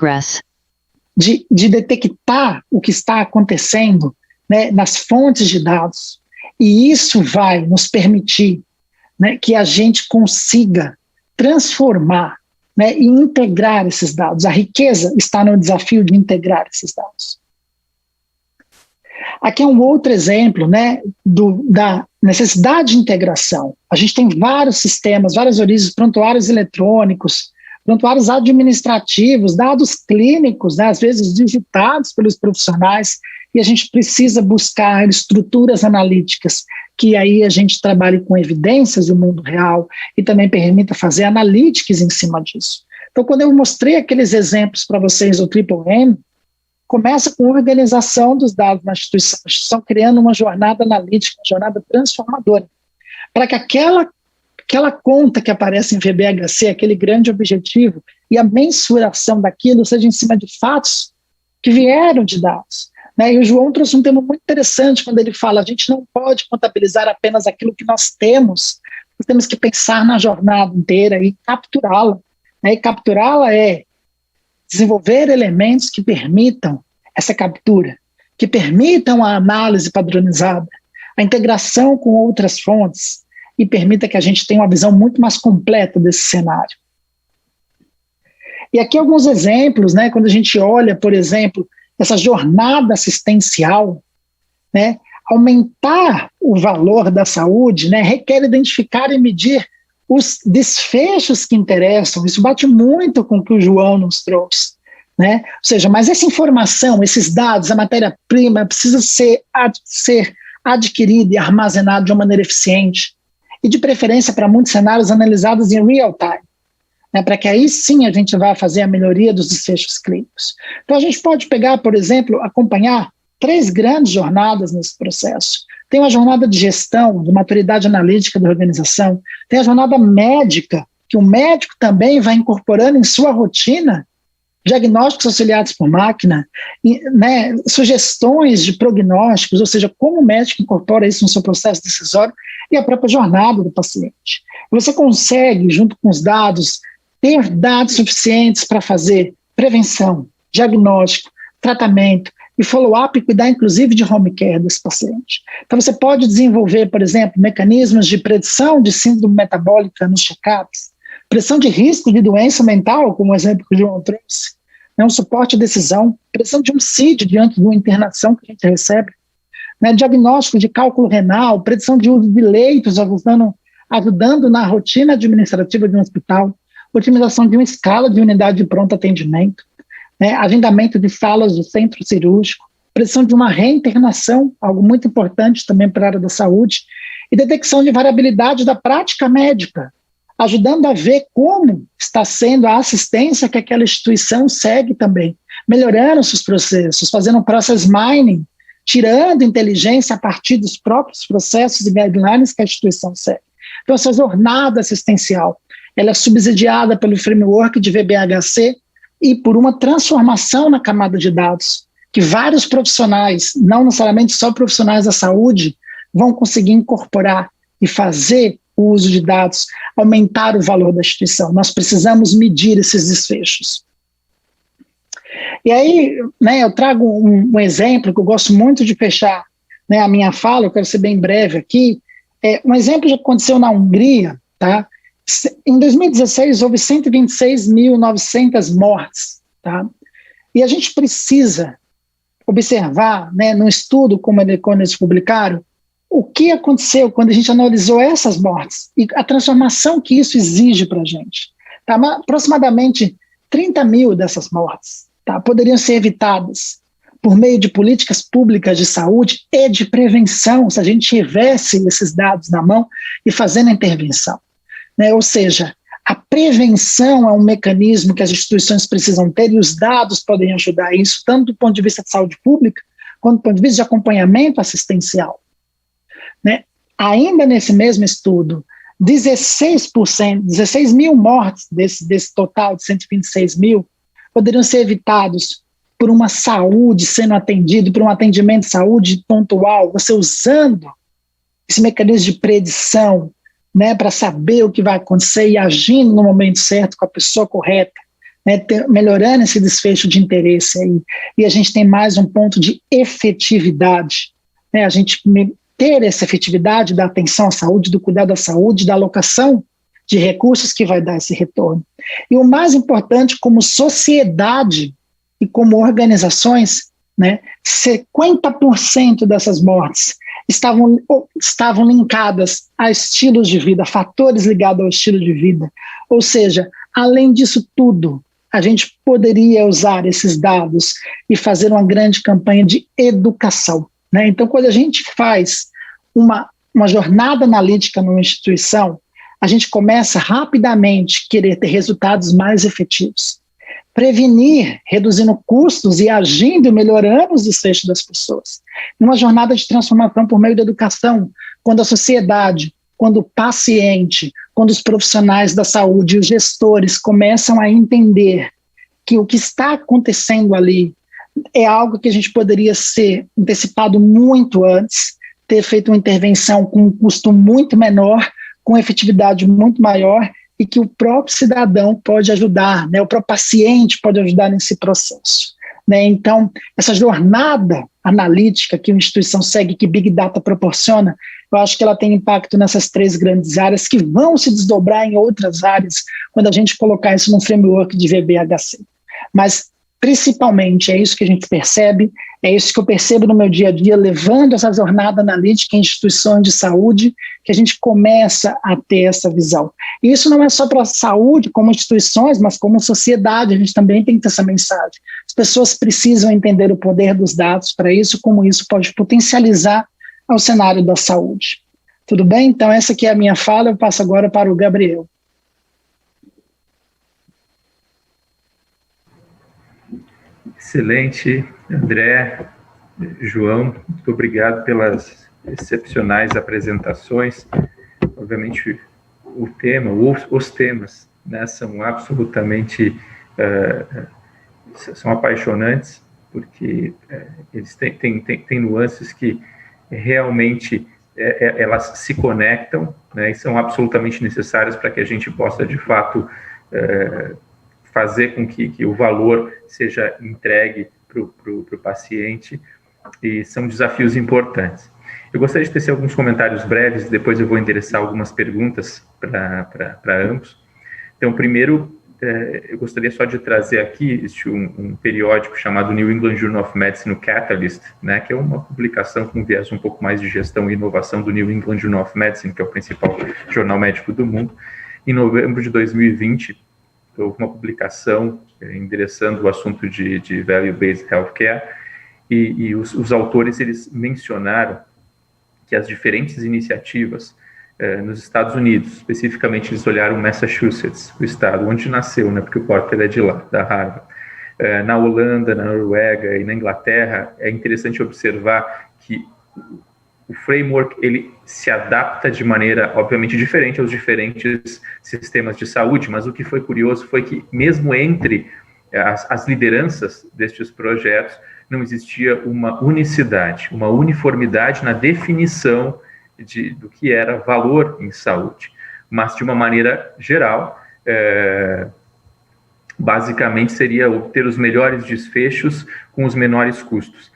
de detectar o que está acontecendo, né, nas fontes de dados, e isso vai nos permitir, né, que a gente consiga transformar, né, e integrar esses dados. A riqueza está no desafio de integrar esses dados. Aqui é um outro exemplo, né, da necessidade de integração. A gente tem vários sistemas, várias origens, prontuários eletrônicos, prontuários administrativos, dados clínicos, né, às vezes digitados pelos profissionais, e a gente precisa buscar estruturas analíticas que aí a gente trabalhe com evidências do mundo real e também permita fazer analytics em cima disso. Então, quando eu mostrei aqueles exemplos para vocês do M, começa com a organização dos dados na instituição, a instituição criando uma jornada analítica, uma jornada transformadora, para que aquela conta que aparece em VBHC, aquele grande objetivo, e a mensuração daquilo seja em cima de fatos que vieram de dados. Né? E o João trouxe um tema muito interessante quando ele fala, a gente não pode contabilizar apenas aquilo que nós temos que pensar na jornada inteira e capturá-la. Né? E capturá-la é desenvolver elementos que permitam essa captura, que permitam a análise padronizada, a integração com outras fontes e permita que a gente tenha uma visão muito mais completa desse cenário. E aqui alguns exemplos, né, quando a gente olha, por exemplo, essa jornada assistencial, né, aumentar o valor da saúde, né, requer identificar e medir os desfechos que interessam. Isso bate muito com o que o João nos trouxe. Né? Ou seja, mas essa informação, esses dados, a matéria-prima precisa ser adquirida e armazenada de uma maneira eficiente e de preferência para muitos cenários analisados em real time, né? Para que aí sim a gente vá fazer a melhoria dos desfechos clínicos. Então a gente pode pegar, por exemplo, acompanhar 3 grandes jornadas nesse processo. Tem uma jornada de gestão, de maturidade analítica da organização, tem a jornada médica, que o médico também vai incorporando em sua rotina diagnósticos auxiliados por máquina, né, sugestões de prognósticos, ou seja, como o médico incorpora isso no seu processo decisório e a própria jornada do paciente. Você consegue, junto com os dados, ter dados suficientes para fazer prevenção, diagnóstico, tratamento e follow-up e cuidar, inclusive, de home care desse paciente. Então, você pode desenvolver, por exemplo, mecanismos de predição de síndrome metabólica nos check-ups, predição de risco de doença mental, como o exemplo que o João trouxe, né, um suporte à decisão, predição de um CID diante de uma internação que a gente recebe, né, diagnóstico de cálculo renal, predição de uso de leitos, ajudando na rotina administrativa de um hospital, otimização de uma escala de unidade de pronto atendimento, né, agendamento de salas do centro cirúrgico, predição de uma reinternação, algo muito importante também para a área da saúde, e detecção de variabilidade da prática médica, ajudando a ver como está sendo a assistência que aquela instituição segue também, melhorando seus processos, fazendo um process mining, tirando inteligência a partir dos próprios processos e guidelines que a instituição segue. Então, essa jornada assistencial, ela é subsidiada pelo framework de VBHC e por uma transformação na camada de dados, que vários profissionais, não necessariamente só profissionais da saúde, vão conseguir incorporar e fazer o uso de dados, aumentar o valor da instituição. Nós precisamos medir esses desfechos. E aí, né, eu trago um exemplo que eu gosto muito de fechar, né, a minha fala, eu quero ser bem breve aqui. Um exemplo que aconteceu na Hungria, tá? Em 2016, houve 126.900 mortes, tá? E a gente precisa observar, né, num estudo como eles publicaram, o que aconteceu quando a gente analisou essas mortes e a transformação que isso exige para a gente. Tá? Aproximadamente 30 mil dessas mortes, tá, poderiam ser evitadas por meio de políticas públicas de saúde e de prevenção, se a gente tivesse esses dados na mão e fazendo a intervenção. Né? Ou seja, a prevenção é um mecanismo que as instituições precisam ter e os dados podem ajudar isso, tanto do ponto de vista de saúde pública, quanto do ponto de vista de acompanhamento assistencial. Né? Ainda nesse mesmo estudo, 16 mil mortes desse total de 126 mil poderiam ser evitados por uma saúde sendo atendido, por um atendimento de saúde pontual, você usando esse mecanismo de predição, né, para saber o que vai acontecer e agindo no momento certo com a pessoa correta, né, melhorando esse desfecho de interesse aí. E a gente tem mais um ponto de efetividade, né, a gente ter essa efetividade da atenção à saúde, do cuidado à saúde, da alocação de recursos que vai dar esse retorno. E o mais importante, como sociedade e como organizações, né, 50% dessas mortes estavam linkadas a estilos de vida, fatores ligados ao estilo de vida. Ou seja, além disso tudo, a gente poderia usar esses dados e fazer uma grande campanha de educação. Né? Então, quando a gente faz uma jornada analítica numa instituição, a gente começa rapidamente a querer ter resultados mais efetivos. Prevenir, reduzindo custos e agindo e melhorando os desfechos das pessoas. Numa jornada de transformação por meio da educação, quando a sociedade, quando o paciente, quando os profissionais da saúde e os gestores começam a entender que o que está acontecendo ali é algo que a gente poderia ser antecipado muito antes, ter feito uma intervenção com um custo muito menor, com efetividade muito maior, e que o próprio cidadão pode ajudar, né? O próprio paciente pode ajudar nesse processo. Né? Então, essa jornada analítica que uma instituição segue, que Big Data proporciona, eu acho que ela tem impacto nessas 3 grandes áreas que vão se desdobrar em outras áreas quando a gente colocar isso num framework de VBHC. Mas, principalmente, é isso que a gente percebe, é isso que eu percebo no meu dia a dia, levando essa jornada analítica em instituições de saúde, que a gente começa a ter essa visão. E isso não é só para a saúde, como instituições, mas como sociedade, a gente também tem que ter essa mensagem. As pessoas precisam entender o poder dos dados para isso, como isso pode potencializar ao cenário da saúde. Tudo bem? Então, essa aqui é a minha fala, eu passo agora para o Gabriel. Excelente, André, João, muito obrigado pelas excepcionais apresentações. Obviamente, o tema, os temas, né, são absolutamente são apaixonantes, porque eles têm nuances que realmente elas se conectam, né, e são absolutamente necessárias para que a gente possa, de fato, fazer com que o valor seja entregue para o paciente, e são desafios importantes. Eu gostaria de tecer alguns comentários breves, depois eu vou endereçar algumas perguntas para ambos. Então, primeiro, eu gostaria só de trazer aqui um periódico chamado New England Journal of Medicine, o Catalyst, né, que é uma publicação com viés um pouco mais de gestão e inovação do New England Journal of Medicine, que é o principal jornal médico do mundo. Em novembro de 2020, houve uma publicação endereçando o assunto de Value-Based Healthcare, e os autores eles mencionaram que as diferentes iniciativas nos Estados Unidos, especificamente eles olharam Massachusetts, o estado onde nasceu, né, porque o Porter é de lá, da Harvard. Na Holanda, na Noruega e na Inglaterra, é interessante observar que o framework ele se adapta de maneira, obviamente, diferente aos diferentes sistemas de saúde, mas o que foi curioso foi que, mesmo entre as lideranças destes projetos, não existia uma unicidade, uma uniformidade na definição do que era valor em saúde, mas de uma maneira geral, basicamente seria obter os melhores desfechos com os menores custos.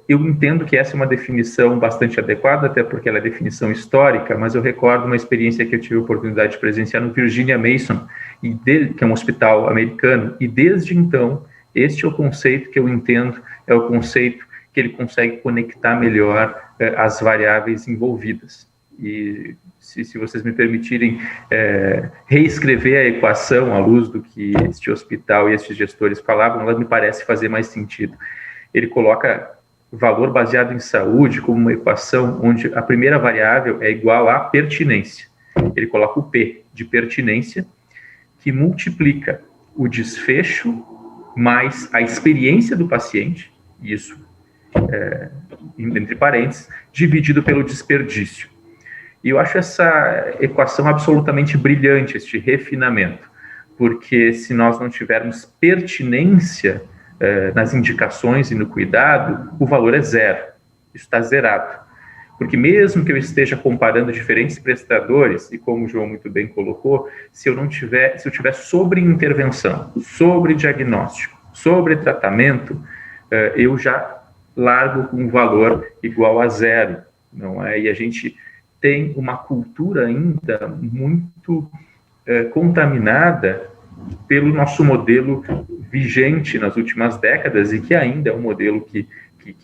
Eu entendo que essa é uma definição bastante adequada, até porque ela é definição histórica, mas eu recordo uma experiência que eu tive a oportunidade de presenciar no Virginia Mason, que é um hospital americano, e desde então, este é o conceito que eu entendo, é o conceito que ele consegue conectar melhor as variáveis envolvidas. E se vocês me permitirem reescrever a equação à luz do que este hospital e estes gestores falavam, ela me parece fazer mais sentido. Ele coloca valor baseado em saúde como uma equação onde a primeira variável é igual à pertinência. Ele coloca o P de pertinência, que multiplica o desfecho mais a experiência do paciente, isso, entre parênteses, dividido pelo desperdício. E eu acho essa equação absolutamente brilhante, este refinamento, porque se nós não tivermos pertinência nas indicações e no cuidado, o valor é zero, isso está zerado. Porque mesmo que eu esteja comparando diferentes prestadores, e como o João muito bem colocou, se eu tiver sobre intervenção, sobre diagnóstico, sobre tratamento, eu já largo com um valor igual a zero, não é? E a gente tem uma cultura ainda muito contaminada pelo nosso modelo vigente nas últimas décadas e que ainda é um modelo que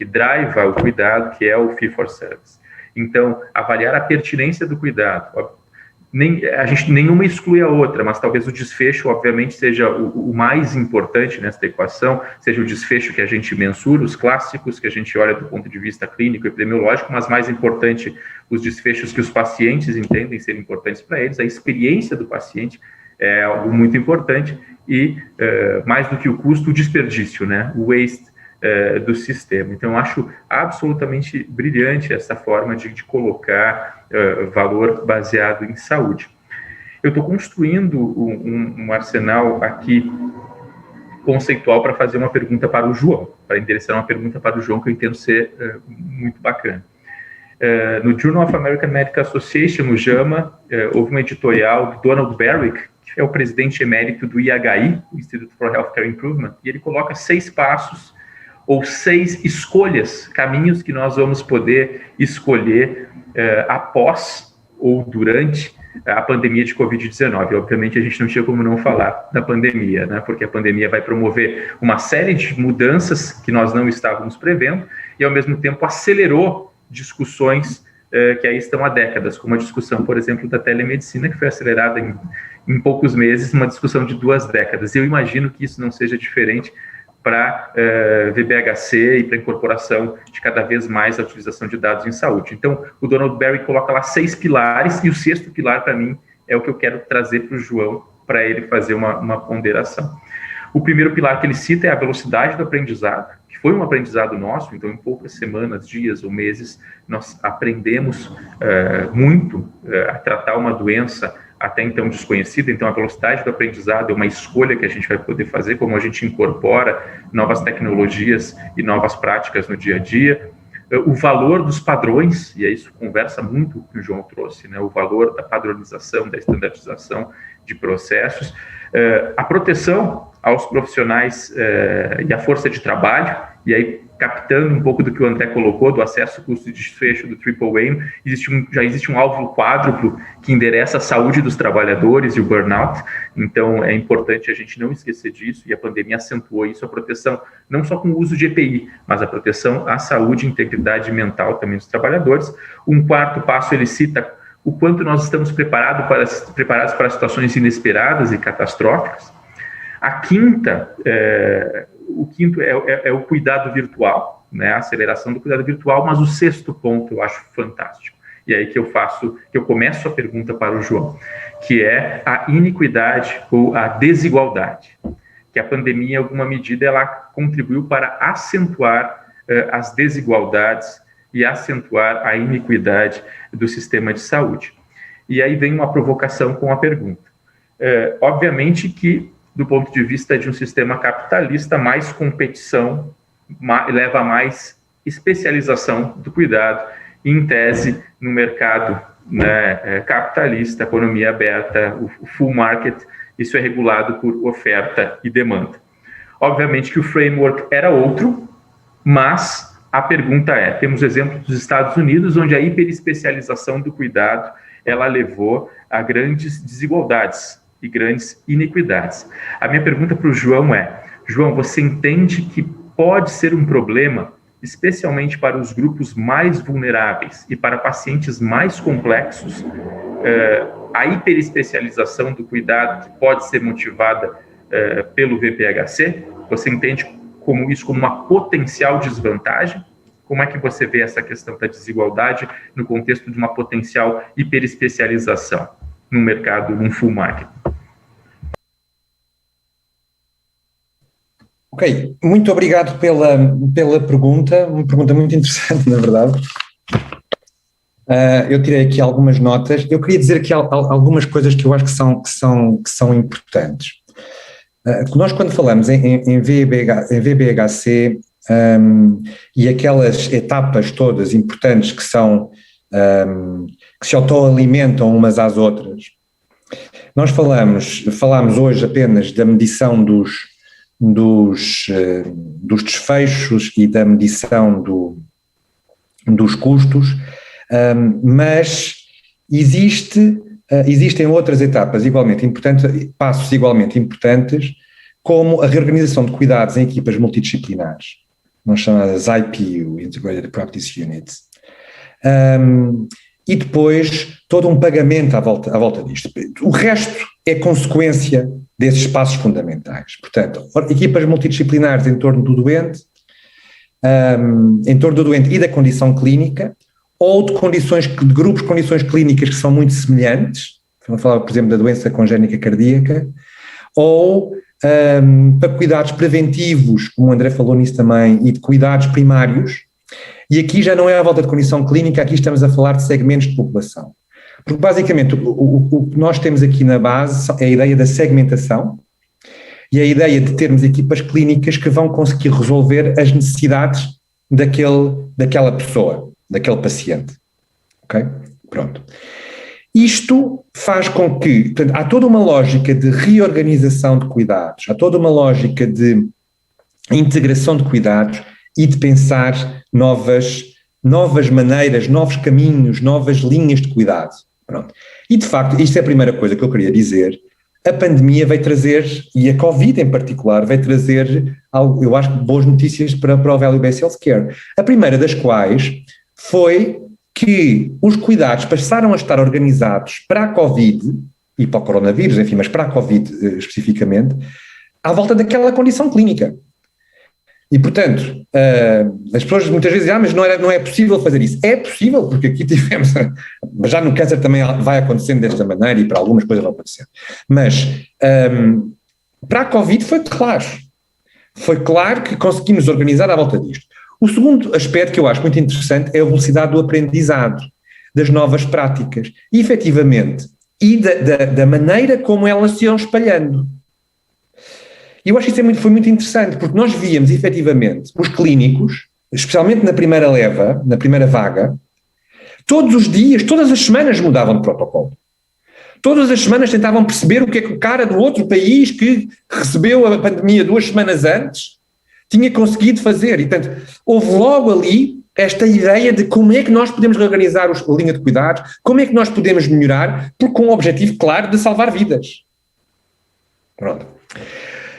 driva o cuidado, que é o fee-for-service. Então, avaliar a pertinência do cuidado, a gente nenhuma exclui a outra, mas talvez o desfecho, obviamente, seja o mais importante nessa equação, seja o desfecho que a gente mensura, os clássicos que a gente olha do ponto de vista clínico e epidemiológico, mas mais importante, os desfechos que os pacientes entendem ser importantes para eles, a experiência do paciente é algo muito importante e, mais do que o custo, o desperdício, né? O waste do sistema. Então, eu acho absolutamente brilhante essa forma de colocar valor baseado em saúde. Eu estou construindo um arsenal aqui conceitual para fazer uma pergunta para o João, para endereçar uma pergunta para o João que eu entendo ser muito bacana. No Journal of American Medical Association, no JAMA, houve um editorial do Donald Berwick, que é o presidente emérito do IHI, Institute for Healthcare Improvement, e ele coloca 6 passos ou 6 escolhas, caminhos que nós vamos poder escolher após ou durante a pandemia de Covid-19. Obviamente, a gente não tinha como não falar da pandemia, né? Porque a pandemia vai promover uma série de mudanças que nós não estávamos prevendo e, ao mesmo tempo, acelerou discussões que aí estão há décadas, como a discussão, por exemplo, da telemedicina, que foi acelerada em poucos meses, uma discussão de 2 décadas. Eu imagino que isso não seja diferente para VBHC e para a incorporação de cada vez mais a utilização de dados em saúde. Então, o Donald Berwick coloca lá 6 pilares, e o 6º pilar, para mim, é o que eu quero trazer para o João, para ele fazer uma ponderação. O primeiro pilar que ele cita é a velocidade do aprendizado, que foi um aprendizado nosso, então em poucas semanas, dias ou meses, nós aprendemos muito a tratar uma doença até então desconhecida. Então, a velocidade do aprendizado é uma escolha que a gente vai poder fazer, como a gente incorpora novas tecnologias e novas práticas no dia a dia. O valor dos padrões, e isso conversa muito com o que o João trouxe, né? O valor da padronização, da estandardização de processos, a proteção aos profissionais e à força de trabalho, e aí captando um pouco do que o André colocou, do acesso custo de desfecho do Triple Aim, já existe um alvo quádruplo que endereça a saúde dos trabalhadores e o burnout. Então é importante a gente não esquecer disso, e a pandemia acentuou isso, a proteção não só com o uso de EPI, mas a proteção à saúde e integridade mental também dos trabalhadores. Um quarto passo, ele cita o quanto nós estamos preparados para situações inesperadas e catastróficas. O quinto é o cuidado virtual, né? A aceleração do cuidado virtual, mas o sexto ponto eu acho fantástico. E aí que eu começo a pergunta para o João, que é a iniquidade ou a desigualdade, que a pandemia, em alguma medida, ela contribuiu para acentuar as desigualdades e acentuar a iniquidade do sistema de saúde. E aí vem uma provocação com a pergunta. Obviamente que, do ponto de vista de um sistema capitalista, mais competição leva a mais especialização do cuidado, e, em tese, no mercado, né, capitalista, economia aberta, o full market, isso é regulado por oferta e demanda. Obviamente que o framework era outro, mas a pergunta é, temos exemplo dos Estados Unidos, onde a hiperespecialização do cuidado, ela levou a grandes desigualdades e grandes iniquidades. A minha pergunta para o João é, João, você entende que pode ser um problema, especialmente para os grupos mais vulneráveis e para pacientes mais complexos, a hiperespecialização do cuidado que pode ser motivada pelo VPHC? Você entende isso como uma potencial desvantagem? Como é que você vê essa questão da desigualdade no contexto de uma potencial hiperespecialização no mercado, num full market? Ok, muito obrigado pela pergunta, uma pergunta muito interessante, na verdade. Eu tirei aqui algumas notas. Eu queria dizer aqui algumas coisas que eu acho que são importantes. Nós, quando falamos em VBHC e aquelas etapas todas importantes que se autoalimentam umas às outras, nós falamos hoje apenas da medição dos desfechos e da medição dos custos, mas existem outras etapas igualmente importantes, passos igualmente importantes, como a reorganização de cuidados em equipas multidisciplinares, nós chamadas IPU, Integrated Practice Units, e depois todo um pagamento à volta disto. O resto é consequência desses passos fundamentais. Portanto, equipas multidisciplinares em torno do doente e da condição clínica, ou de grupos de condições clínicas que são muito semelhantes, eu falava, por exemplo, da doença congénita cardíaca, ou para cuidados preventivos, como o André falou nisso também, e de cuidados primários, e aqui já não é à volta de condição clínica, aqui estamos a falar de segmentos de população. Porque basicamente o que nós temos aqui na base é a ideia da segmentação e a ideia de termos equipas clínicas que vão conseguir resolver as necessidades daquela pessoa, daquele paciente. Ok? Pronto. Isto faz com que, portanto, há toda uma lógica de reorganização de cuidados, há toda uma lógica de integração de cuidados e de pensar novas maneiras, novos caminhos, novas linhas de cuidado. Pronto. E de facto, isto é a primeira coisa que eu queria dizer, a pandemia veio trazer, e a Covid em particular, veio trazer, eu acho, boas notícias para o Value-Based Healthcare. A primeira das quais foi que os cuidados passaram a estar organizados para a Covid, e para o coronavírus, enfim, mas para a Covid especificamente, à volta daquela condição clínica. E, portanto, as pessoas muitas vezes dizem, mas não é possível fazer isso. É possível, porque aqui tivemos, mas já no câncer também vai acontecendo desta maneira e para algumas coisas vai acontecendo. Mas para a Covid foi claro. Foi claro que conseguimos organizar à volta disto. O segundo aspecto que eu acho muito interessante é a velocidade do aprendizado, das novas práticas. E, efetivamente, e da maneira como elas se iam espalhando. E eu acho que isso foi muito interessante, porque nós víamos, efetivamente, os clínicos, especialmente na primeira leva, na primeira vaga, todos os dias, todas as semanas mudavam de protocolo. Todas as semanas tentavam perceber o que é que o cara do outro país que recebeu a pandemia 2 semanas antes tinha conseguido fazer. E, portanto, houve logo ali esta ideia de como é que nós podemos reorganizar a linha de cuidados, como é que nós podemos melhorar, com o objetivo claro de salvar vidas. Pronto.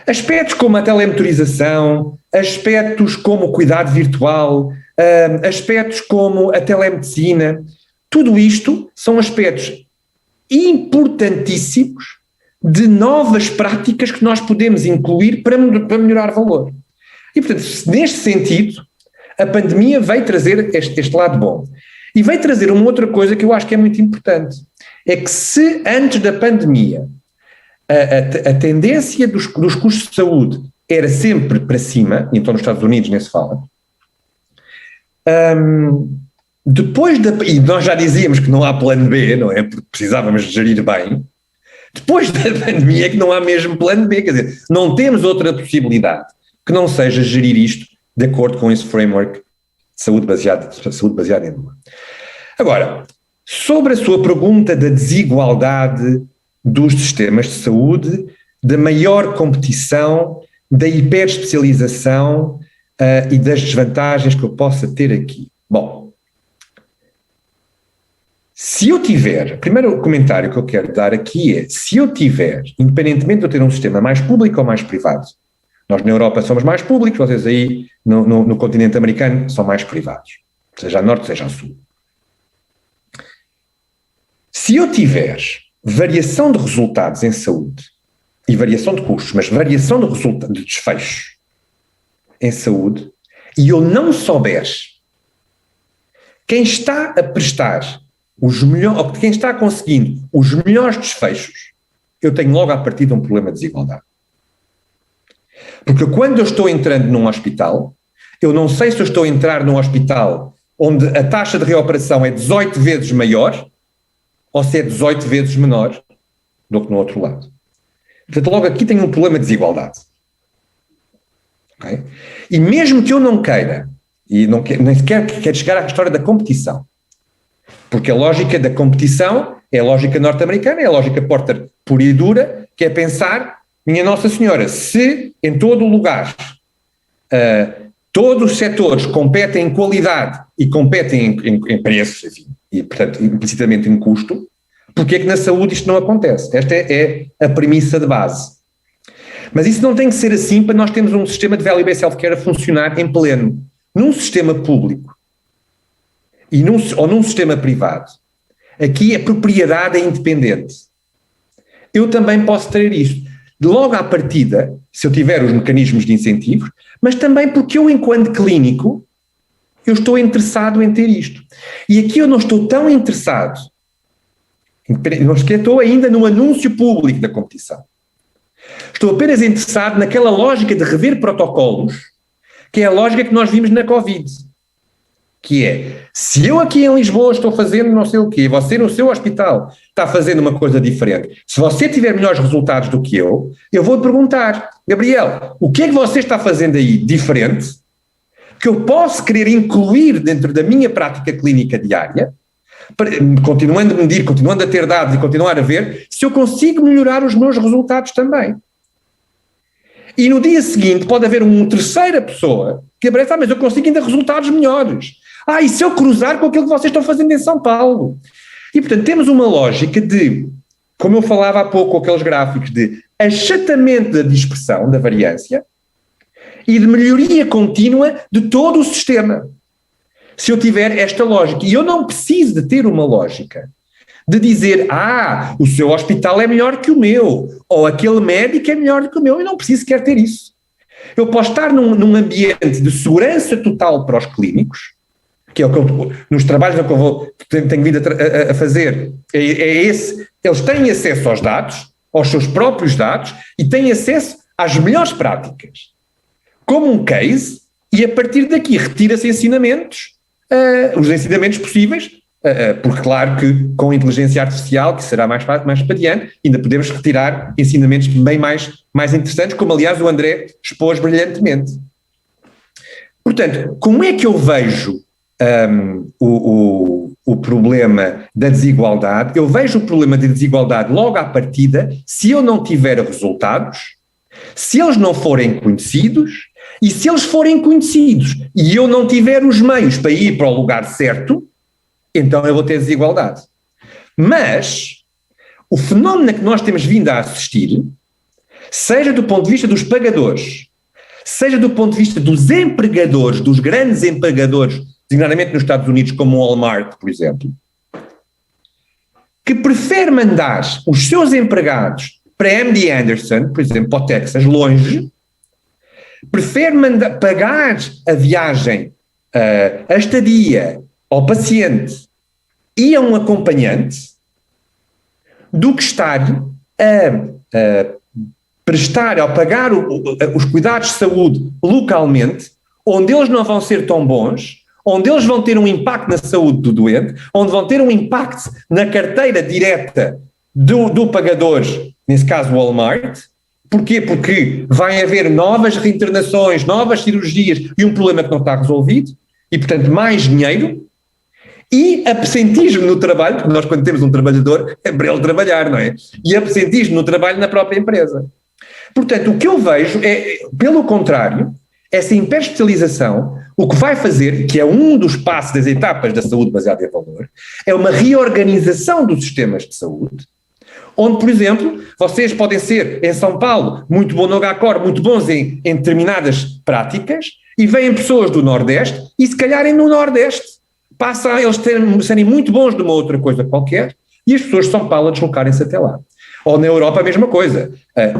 Aspectos como a telemotorização, aspectos como o cuidado virtual, aspectos como a telemedicina, tudo isto são aspectos importantíssimos de novas práticas que nós podemos incluir para melhorar valor. E, portanto, neste sentido, a pandemia veio trazer este lado bom. E veio trazer uma outra coisa que eu acho que é muito importante. É que se antes da pandemia a tendência dos custos de saúde era sempre para cima, e então nos Estados Unidos nem se fala, e nós já dizíamos que não há plano B, não é? Porque precisávamos de gerir bem. Depois da pandemia é que não há mesmo plano B, quer dizer, não temos outra possibilidade que não seja gerir isto de acordo com esse framework de saúde baseada em número. Agora, sobre a sua pergunta da desigualdade dos sistemas de saúde, da maior competição, da hiperespecialização e das desvantagens que eu possa ter aqui. Bom, se eu tiver, o primeiro comentário que eu quero dar aqui é, se eu tiver, independentemente de eu ter um sistema mais público ou mais privado, nós na Europa somos mais públicos, vocês aí no continente americano são mais privados, seja a norte, seja a sul. Se eu tiver variação de resultados em saúde e variação de custos, mas variação de desfechos em saúde, e eu não souber quem está a prestar os melhores, ou quem está conseguindo os melhores desfechos, eu tenho logo à partida um problema de desigualdade. Porque quando eu estou entrando num hospital, eu não sei se eu estou a entrar num hospital onde a taxa de reoperação é 18 vezes maior ou se é 18 vezes menor do que no outro lado. Portanto, logo aqui tenho um problema de desigualdade. Okay? E mesmo que eu não queira, e nem sequer quero chegar à história da competição, porque a lógica da competição é a lógica norte-americana, é a lógica Porter pura e dura, que é pensar, minha Nossa Senhora, se em todo o lugar todos os setores competem em qualidade e competem em preço, enfim, e portanto implicitamente em custo, porque é que na saúde isto não acontece? Esta é a premissa de base. Mas isso não tem que ser assim para nós termos um sistema de value-based healthcare a funcionar em pleno. Num sistema público ou num sistema privado, aqui a propriedade é independente. Eu também posso ter isto. Logo à partida, se eu tiver os mecanismos de incentivos, mas também porque eu, enquanto clínico, eu estou interessado em ter isto. E aqui eu não estou tão interessado, não estou ainda no anúncio público da competição. Estou apenas interessado naquela lógica de rever protocolos, que é a lógica que nós vimos na Covid. Que é, se eu aqui em Lisboa estou fazendo não sei o quê, você no seu hospital está fazendo uma coisa diferente, se você tiver melhores resultados do que eu vou perguntar, Gabriel, o que é que você está fazendo aí diferente, que eu posso querer incluir dentro da minha prática clínica diária, continuando a medir, continuando a ter dados e continuar a ver, se eu consigo melhorar os meus resultados também. E no dia seguinte pode haver uma terceira pessoa que aparece, mas eu consigo ainda resultados melhores. E se eu cruzar com aquilo que vocês estão fazendo em São Paulo? E, portanto, temos uma lógica de, como eu falava há pouco com aqueles gráficos, de achatamento da dispersão, da variância, e de melhoria contínua de todo o sistema. Se eu tiver esta lógica, e eu não preciso de ter uma lógica de dizer, o seu hospital é melhor que o meu, ou aquele médico é melhor do que o meu, eu não preciso sequer ter isso. Eu posso estar num ambiente de segurança total para os clínicos, que é o que eu, nos trabalhos que eu tenho vindo a fazer, é esse, eles têm acesso aos dados, aos seus próprios dados, e têm acesso às melhores práticas, como um case, e a partir daqui retira-se ensinamentos, os ensinamentos possíveis Porque claro que com a inteligência artificial, que será mais para adiante, ainda podemos retirar ensinamentos bem mais interessantes, como aliás o André expôs brilhantemente. Portanto, como é que eu vejo o problema da desigualdade? Eu vejo o problema da desigualdade logo à partida, se eu não tiver resultados, se eles não forem conhecidos, e se eles forem conhecidos e eu não tiver os meios para ir para o lugar certo, então eu vou ter desigualdade. Mas o fenómeno que nós temos vindo a assistir, seja do ponto de vista dos pagadores, seja do ponto de vista dos empregadores, dos grandes empregadores, designadamente nos Estados Unidos, como o Walmart, por exemplo, que prefere mandar os seus empregados para MD Anderson, por exemplo, para o Texas, longe, prefere pagar a viagem, a estadia ao paciente e a um acompanhante, do que estar a prestar, ao pagar os cuidados de saúde localmente, onde eles não vão ser tão bons, onde eles vão ter um impacto na saúde do doente, onde vão ter um impacto na carteira direta do pagador, nesse caso o Walmart. Porquê? Porque vai haver novas reinternações, novas cirurgias e um problema que não está resolvido, e portanto mais dinheiro, e absentismo no trabalho, porque nós quando temos um trabalhador é para ele trabalhar, não é? E absentismo no trabalho na própria empresa. Portanto, o que eu vejo é, pelo contrário, essa hiperespecialização, o que vai fazer, que é um dos passos das etapas da saúde baseada em valor, é uma reorganização dos sistemas de saúde, onde, por exemplo, vocês podem ser, em São Paulo, muito bom no HCOR, muito bons em determinadas práticas, e vêm pessoas do Nordeste, e se calharem no Nordeste, passam a eles serem muito bons numa outra coisa qualquer, e as pessoas de São Paulo a deslocarem-se até lá. Ou na Europa a mesma coisa,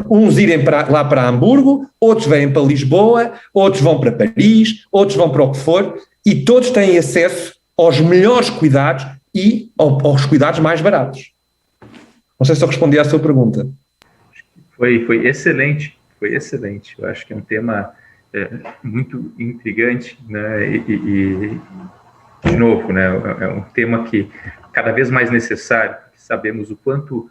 uns irem lá para Hamburgo, outros vêm para Lisboa, outros vão para Paris, outros vão para o que for, e todos têm acesso aos melhores cuidados e aos cuidados mais baratos. Não sei se eu respondi à sua pergunta. Foi excelente, foi excelente. Eu acho que é um tema muito intrigante, né? E de novo, né? É um tema que cada vez mais necessário. Sabemos o quanto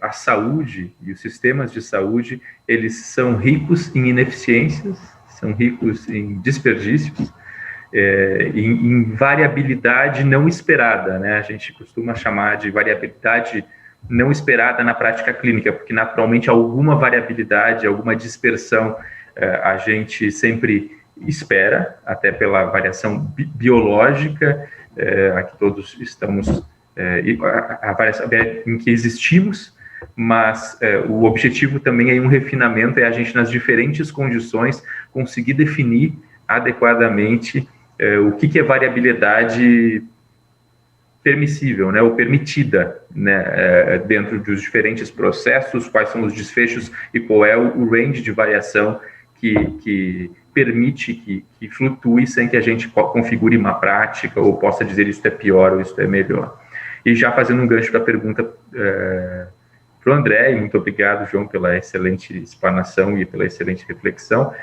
a saúde e os sistemas de saúde, eles são ricos em ineficiências, são ricos em desperdícios, em variabilidade não esperada, né? A gente costuma chamar de variabilidade não esperada na prática clínica, porque naturalmente alguma variabilidade, alguma dispersão a gente sempre espera, até pela variação biológica, a que todos estamos, a variação em que existimos, mas o objetivo também é um refinamento, é a gente nas diferentes condições conseguir definir adequadamente o que é variabilidade permissível, né, ou permitida, né, dentro dos diferentes processos, quais são os desfechos e qual é o range de variação que permite que flutue sem que a gente configure uma prática ou possa dizer isso é pior ou isso é melhor. E já fazendo um gancho para a pergunta para o André, e muito obrigado, João, pela excelente explanação e pela excelente reflexão.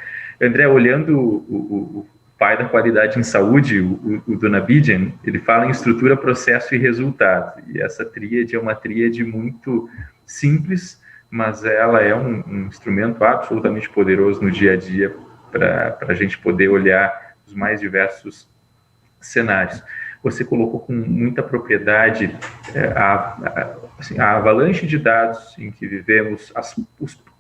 André, olhando o pai da qualidade em saúde, o Donabedian, ele fala em estrutura, processo e resultado. E essa tríade é uma tríade muito simples, mas ela é um instrumento absolutamente poderoso no dia a dia para a gente poder olhar os mais diversos cenários. Você colocou com muita propriedade a avalanche de dados em que vivemos,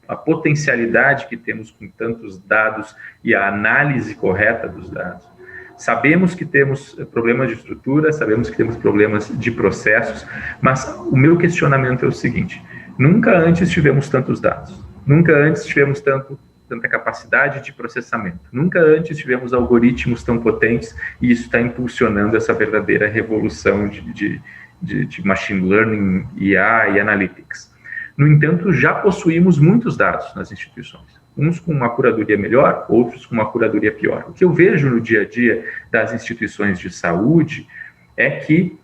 a potencialidade que temos com tantos dados e a análise correta dos dados. Sabemos que temos problemas de estrutura, sabemos que temos problemas de processos, mas o meu questionamento é o seguinte: nunca antes tivemos tantos dados, nunca antes tivemos tanta capacidade de processamento, nunca antes tivemos algoritmos tão potentes, e isso está impulsionando essa verdadeira revolução de machine learning, IA e analytics. No entanto, já possuímos muitos dados nas instituições, uns com uma curadoria melhor, outros com uma curadoria pior. O que eu vejo no dia a dia das instituições de saúde é que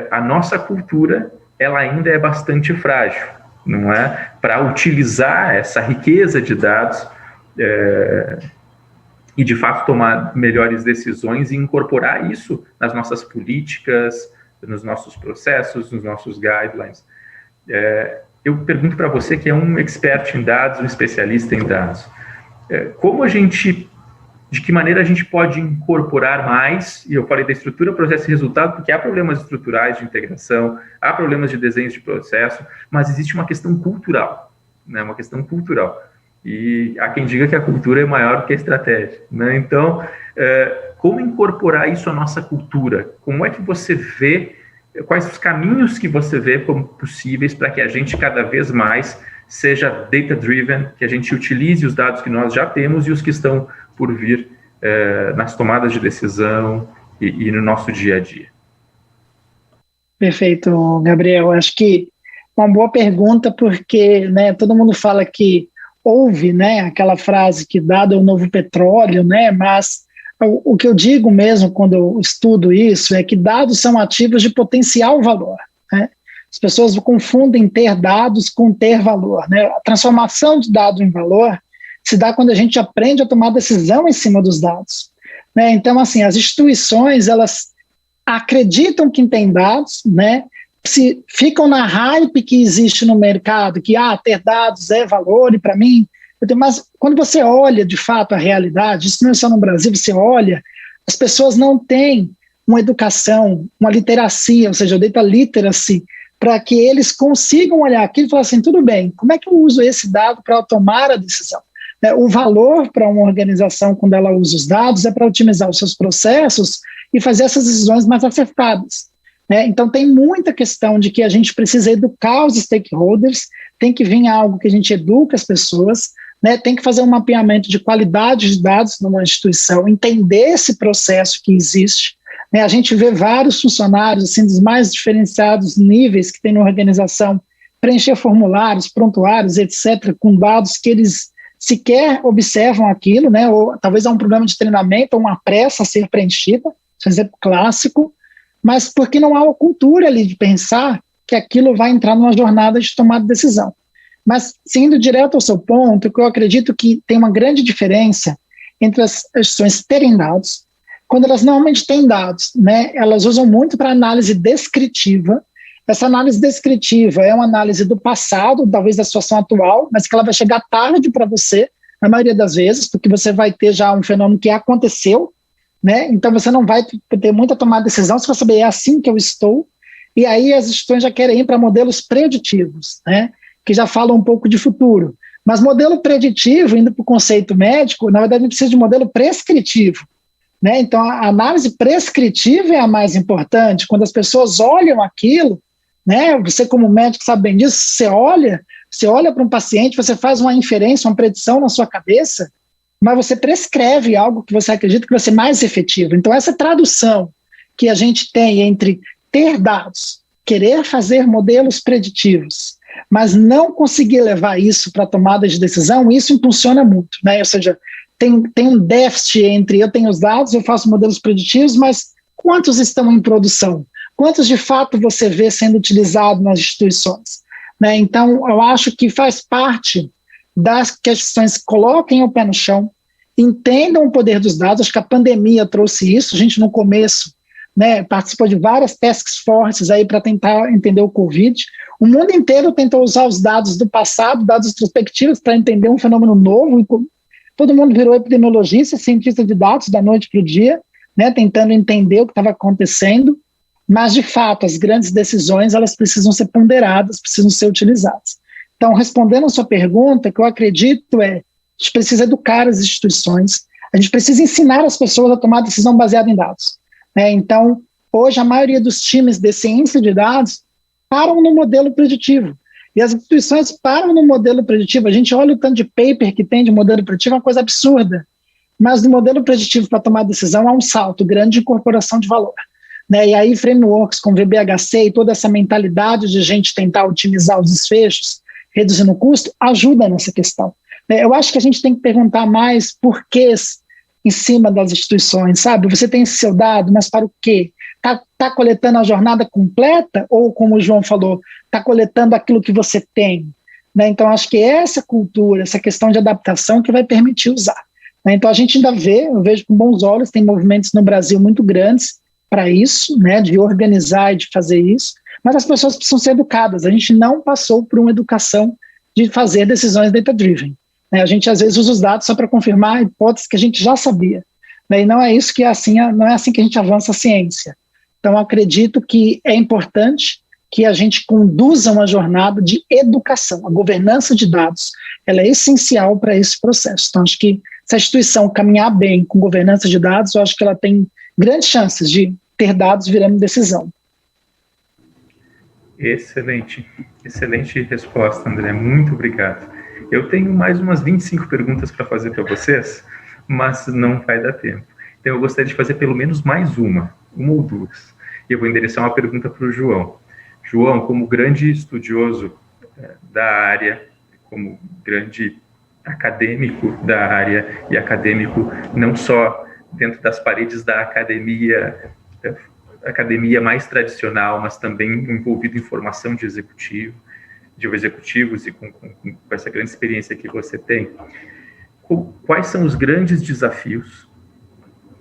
a nossa cultura, ela ainda é bastante frágil, não é? Para utilizar essa riqueza de dados e, de fato, tomar melhores decisões e incorporar isso nas nossas políticas, nos nossos processos, nos nossos guidelines. Eu pergunto para você, que é um expert em dados, um especialista em dados, de que maneira a gente pode incorporar mais, e eu falei da estrutura, processo e resultado, porque há problemas estruturais de integração, há problemas de desenho de processo, mas existe uma questão cultural, né? Uma questão cultural. E há quem diga que a cultura é maior que a estratégia, né? Então, como incorporar isso à nossa cultura? Como é que você vê, quais os caminhos que você vê como possíveis para que a gente cada vez mais seja data-driven, que a gente utilize os dados que nós já temos e os que estão por vir nas tomadas de decisão e no nosso dia a dia? Perfeito, Gabriel. Acho que uma boa pergunta, porque, né, todo mundo fala que houve, né, aquela frase que dado é o novo petróleo, né, mas o que eu digo mesmo quando eu estudo isso é que dados são ativos de potencial valor, né? As pessoas confundem ter dados com ter valor, né? A transformação de dado em valor se dá quando a gente aprende a tomar decisão em cima dos dados, né? Então, assim, as instituições, elas acreditam que tem dados, né? Se ficam na hype que existe no mercado, que ter dados é valor, e para mim, mas quando você olha de fato a realidade, isso não é só no Brasil, você olha, as pessoas não têm uma educação, uma literacia, ou seja, o data literacy, para que eles consigam olhar aquilo e falar assim, tudo bem, como é que eu uso esse dado para tomar a decisão? O valor para uma organização, quando ela usa os dados, é para otimizar os seus processos e fazer essas decisões mais acertadas, né? Então tem muita questão de que a gente precisa educar os stakeholders, tem que vir algo que a gente educa as pessoas, né? Tem que fazer um mapeamento de qualidade de dados numa instituição, entender esse processo que existe, né? A gente vê vários funcionários assim, dos mais diferenciados níveis que tem na organização, preencher formulários, prontuários, etc., com dados que eles sequer observam aquilo, né? Ou talvez há um problema de treinamento, ou uma pressa a ser preenchida, por exemplo, clássico, mas porque não há uma cultura ali de pensar que aquilo vai entrar numa jornada de tomada de decisão. Mas, indo direto ao seu ponto, eu acredito que tem uma grande diferença entre as instituições terem dados. Quando elas normalmente têm dados, né, elas usam muito para análise descritiva. Essa análise descritiva é uma análise do passado, talvez da situação atual, mas que ela vai chegar tarde para você, na maioria das vezes, porque você vai ter já um fenômeno que aconteceu, né? Então você não vai ter muita tomada de decisão, você vai saber, é assim que eu estou, e aí as instituições já querem ir para modelos preditivos, né? Que já falam um pouco de futuro. Mas modelo preditivo, indo para o conceito médico, na verdade a gente precisa de modelo prescritivo, né? Então a análise prescritiva é a mais importante, quando as pessoas olham aquilo, né? Você como médico sabe bem disso, você olha para um paciente, você faz uma inferência, uma predição na sua cabeça, mas você prescreve algo que você acredita que vai ser mais efetivo. Então essa tradução que a gente tem entre ter dados, querer fazer modelos preditivos, mas não conseguir levar isso para a tomada de decisão, isso impulsiona muito, né? Ou seja, tem um déficit entre eu tenho os dados, eu faço modelos preditivos, mas quantos estão em produção? Quantos de fato você vê sendo utilizado nas instituições, né? Então, eu acho que faz parte das que as instituições coloquem o pé no chão, entendam o poder dos dados. Acho que a pandemia trouxe isso. A gente, no começo, né, participou de várias task forces aí para tentar entender o Covid. O mundo inteiro tentou usar os dados do passado, dados retrospectivos, para entender um fenômeno novo. Todo mundo virou epidemiologista, cientista de dados da noite para o dia, né, tentando entender o que estava acontecendo. Mas, de fato, as grandes decisões, elas precisam ser ponderadas, precisam ser utilizadas. Então, respondendo a sua pergunta, o que eu acredito é, a gente precisa educar as instituições, a gente precisa ensinar as pessoas a tomar decisão baseada em dados, né? Então, hoje, a maioria dos times de ciência de dados param no modelo preditivo. E as instituições param no modelo preditivo. A gente olha o tanto de paper que tem de modelo preditivo, é uma coisa absurda. Mas no modelo preditivo, para tomar decisão, há um salto grande de incorporação de valor, né? E aí, frameworks com VBHC e toda essa mentalidade de gente tentar otimizar os desfechos, reduzindo o custo, ajuda nessa questão. Eu acho que a gente tem que perguntar mais porquês em cima das instituições, sabe? Você tem esse seu dado, mas para o quê? Tá coletando a jornada completa ou, como o João falou, está coletando aquilo que você tem, né? Então, acho que essa cultura, essa questão de adaptação que vai permitir usar, né? Então, a gente ainda vê, eu vejo com bons olhos, tem movimentos no Brasil muito grandes para isso, né, de organizar e de fazer isso, mas as pessoas precisam ser educadas. A gente não passou por uma educação de fazer decisões data-driven. Né? A gente às vezes usa os dados só para confirmar hipóteses que a gente já sabia. Né? E não é isso que é assim, não é assim que a gente avança a ciência. Então, acredito que é importante que a gente conduza uma jornada de educação. A governança de dados, ela é essencial para esse processo. Então, acho que se a instituição caminhar bem com governança de dados, eu acho que ela tem grandes chances de ter dados virando decisão. Excelente, excelente resposta, André. Muito obrigado. Eu tenho mais umas 25 perguntas para fazer para vocês, mas não vai dar tempo. Então, eu gostaria de fazer pelo menos mais uma ou duas. E eu vou endereçar uma pergunta para o João. João, como grande estudioso da área, como grande acadêmico da área, e acadêmico não só dentro das paredes da academia mais tradicional, mas também envolvido em formação de executivos e com essa grande experiência que você tem, quais são os grandes desafios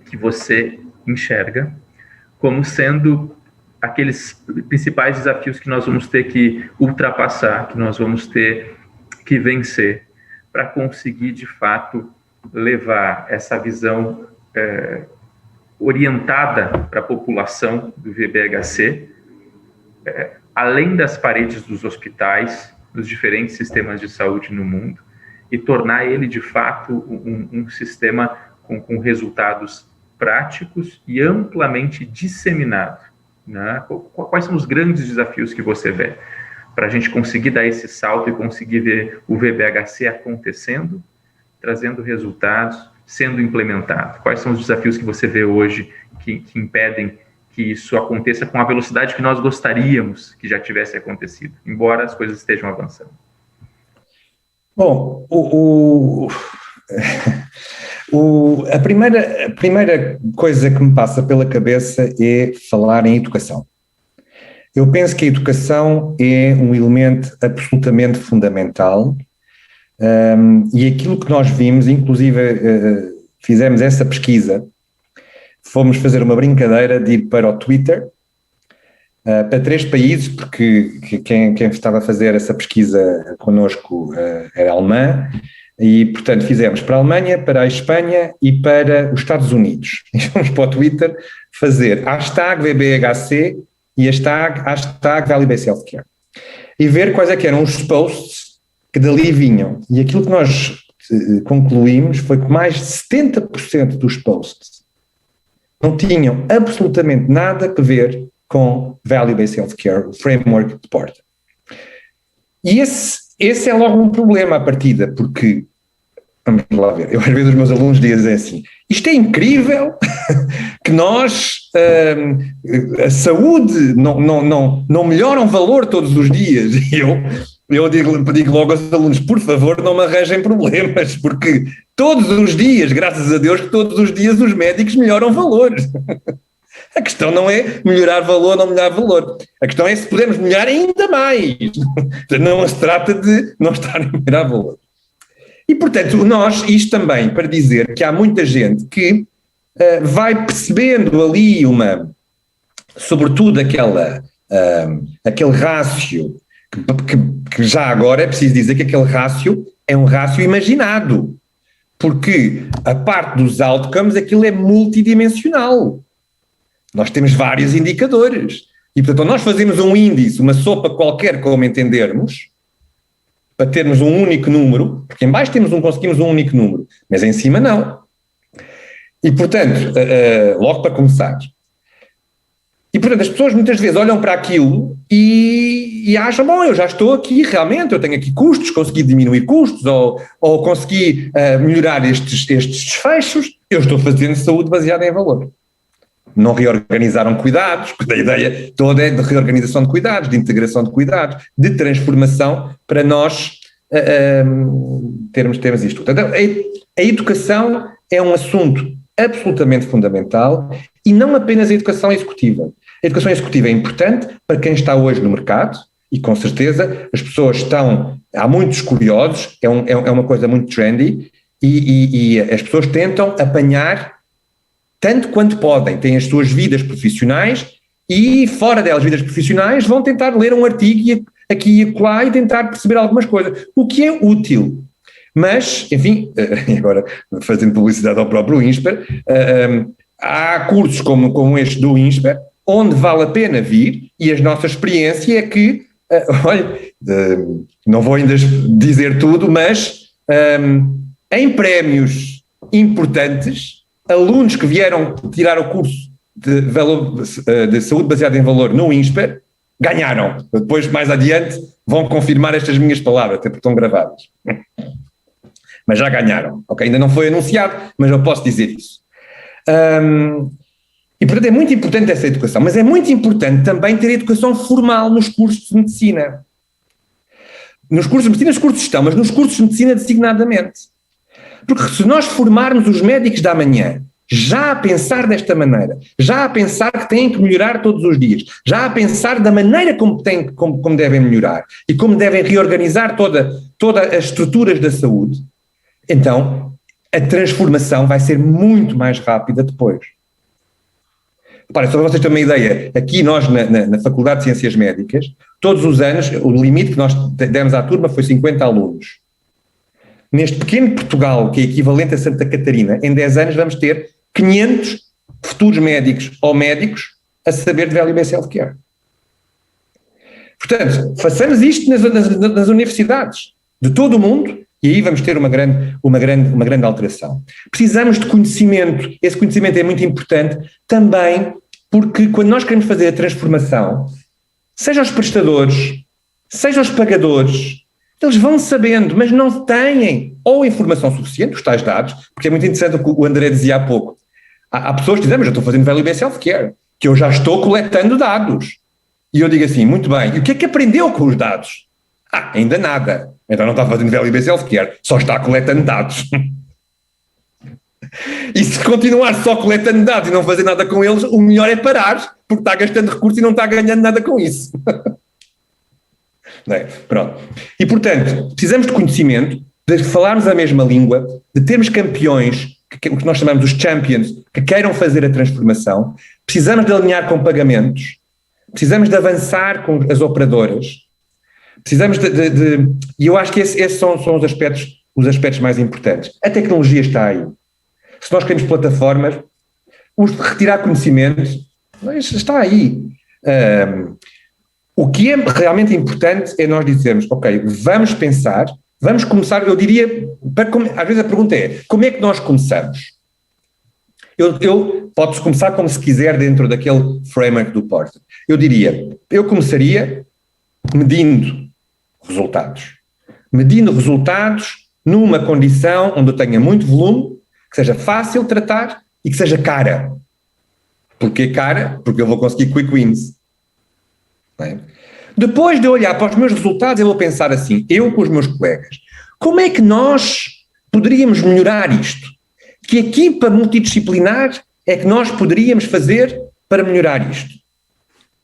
que você enxerga como sendo aqueles principais desafios que nós vamos ter que ultrapassar, que nós vamos ter que vencer para conseguir, de fato, levar essa visão orientada para a população do VBHC, além das paredes dos hospitais, dos diferentes sistemas de saúde no mundo, e tornar ele, de fato, um sistema com resultados práticos e amplamente disseminado. Né? Quais são os grandes desafios que você vê para a gente conseguir dar esse salto e conseguir ver o VBHC acontecendo, trazendo resultados, sendo implementado? Quais são os desafios que você vê hoje que impedem que isso aconteça com a velocidade que nós gostaríamos que já tivesse acontecido, embora as coisas estejam avançando? Bom, a primeira coisa que me passa pela cabeça é falar em educação. Eu penso que a educação é um elemento absolutamente fundamental, e aquilo que nós vimos, inclusive fizemos essa pesquisa, fomos fazer uma brincadeira de ir para o Twitter, para 3 países, porque quem estava a fazer essa pesquisa connosco era alemã, e portanto fizemos para a Alemanha, para a Espanha e para os Estados Unidos. E fomos para o Twitter fazer #VBHC e #ValleyBase Healthcare, e ver quais é que eram os posts que dali vinham. E aquilo que nós concluímos foi que mais de 70% dos posts não tinham absolutamente nada a ver com Value-Based Healthcare, o framework de Porter. E esse é logo um problema à partida, porque, vamos lá ver, eu às vezes os meus alunos dizem assim, isto é incrível que nós, a saúde não melhora um valor todos os dias. E eu digo logo aos alunos, por favor, não me arranjem problemas, porque todos os dias, graças a Deus, que todos os dias os médicos melhoram valores. A questão não é melhorar valor ou não melhorar valor. A questão é se podemos melhorar ainda mais. Não se trata de não estar a melhorar valor. E, portanto, isto também para dizer que há muita gente que vai percebendo ali sobretudo aquele rácio, que já agora é preciso dizer que aquele rácio é um rácio imaginado, porque a parte dos outcomes, aquilo é multidimensional. Nós temos vários indicadores. E, portanto, nós fazemos um índice, uma sopa qualquer, como entendermos, para termos um único número, porque em baixo conseguimos um único número, mas em cima não. E, portanto, logo para começar. E, portanto, as pessoas muitas vezes olham para aquilo e acham, bom, eu já estou aqui realmente, eu tenho aqui custos, consegui diminuir custos, ou consegui melhorar estes desfechos, eu estou fazendo saúde baseada em valor. Não reorganizaram cuidados, porque a ideia toda é de reorganização de cuidados, de integração de cuidados, de transformação para nós termos isto. Portanto, a educação é um assunto absolutamente fundamental, e não apenas a educação executiva. A educação executiva é importante para quem está hoje no mercado, e com certeza as pessoas há muitos curiosos, é uma coisa muito trendy, e as pessoas tentam apanhar tanto quanto podem, têm as suas vidas profissionais e fora delas, vidas profissionais, vão tentar ler um artigo aqui e acolá e tentar perceber algumas coisas, o que é útil. Mas, enfim, agora fazendo publicidade ao próprio INSPER, há cursos como este do INSPER, onde vale a pena vir, e a nossa experiência é que, olha, não vou ainda dizer tudo, mas em prémios importantes, alunos que vieram tirar o curso de saúde baseada em valor no INSPER, ganharam. Depois, mais adiante, vão confirmar estas minhas palavras, até porque estão gravadas. Mas já ganharam, ok? Ainda não foi anunciado, mas eu posso dizer isso. E, portanto, é muito importante essa educação, mas é muito importante também ter educação formal nos cursos de medicina. Nos cursos de medicina os cursos estão, mas nos cursos de medicina designadamente. Porque se nós formarmos os médicos da manhã, já a pensar desta maneira, já a pensar que têm que melhorar todos os dias, já a pensar da maneira como devem melhorar e como devem reorganizar todas as estruturas da saúde, então a transformação vai ser muito mais rápida depois. Para só para vocês terem uma ideia, aqui nós na Faculdade de Ciências Médicas, todos os anos, o limite que nós demos à turma foi 50 alunos. Neste pequeno Portugal, que é equivalente a Santa Catarina, em 10 anos vamos ter 500 futuros médicos ou médicos a saber de Value-Based Healthcare. Portanto, façamos isto nas universidades de todo o mundo e aí vamos ter uma grande alteração. Precisamos de conhecimento. Esse conhecimento é muito importante também porque quando nós queremos fazer a transformação, seja os prestadores, seja os pagadores, eles vão sabendo, mas não têm ou informação suficiente, os tais dados, porque é muito interessante o que o André dizia há pouco. Há pessoas que dizem, mas eu estou fazendo Value-Based Healthcare, que eu já estou coletando dados. E eu digo assim, muito bem, e o que é que aprendeu com os dados? Ainda nada. Então não está fazendo Value-Based Healthcare, só está coletando dados. E se continuar só coletando dados e não fazer nada com eles, o melhor é parar, porque está gastando recursos e não está ganhando nada com isso. Não é? Pronto. E, portanto, precisamos de conhecimento, de falarmos a mesma língua, de termos campeões, o que nós chamamos dos champions, que queiram fazer a transformação. Precisamos de alinhar com pagamentos, precisamos de avançar com as operadoras, precisamos e eu acho que esses são os aspectos mais importantes. A tecnologia está aí. Se nós queremos plataformas, retirar conhecimento, está aí. O que é realmente importante é nós dizermos, ok, vamos pensar, vamos começar, eu diria, às vezes a pergunta é, como é que nós começamos? Pode-se começar como se quiser dentro daquele framework do Porter. Eu diria, eu começaria medindo resultados. Medindo resultados numa condição onde eu tenha muito volume, que seja fácil de tratar e que seja cara. Porquê cara? Porque eu vou conseguir quick wins. Bem, depois de olhar para os meus resultados, eu vou pensar assim, eu com os meus colegas, como é que nós poderíamos melhorar isto? Que equipa multidisciplinar é que nós poderíamos fazer para melhorar isto?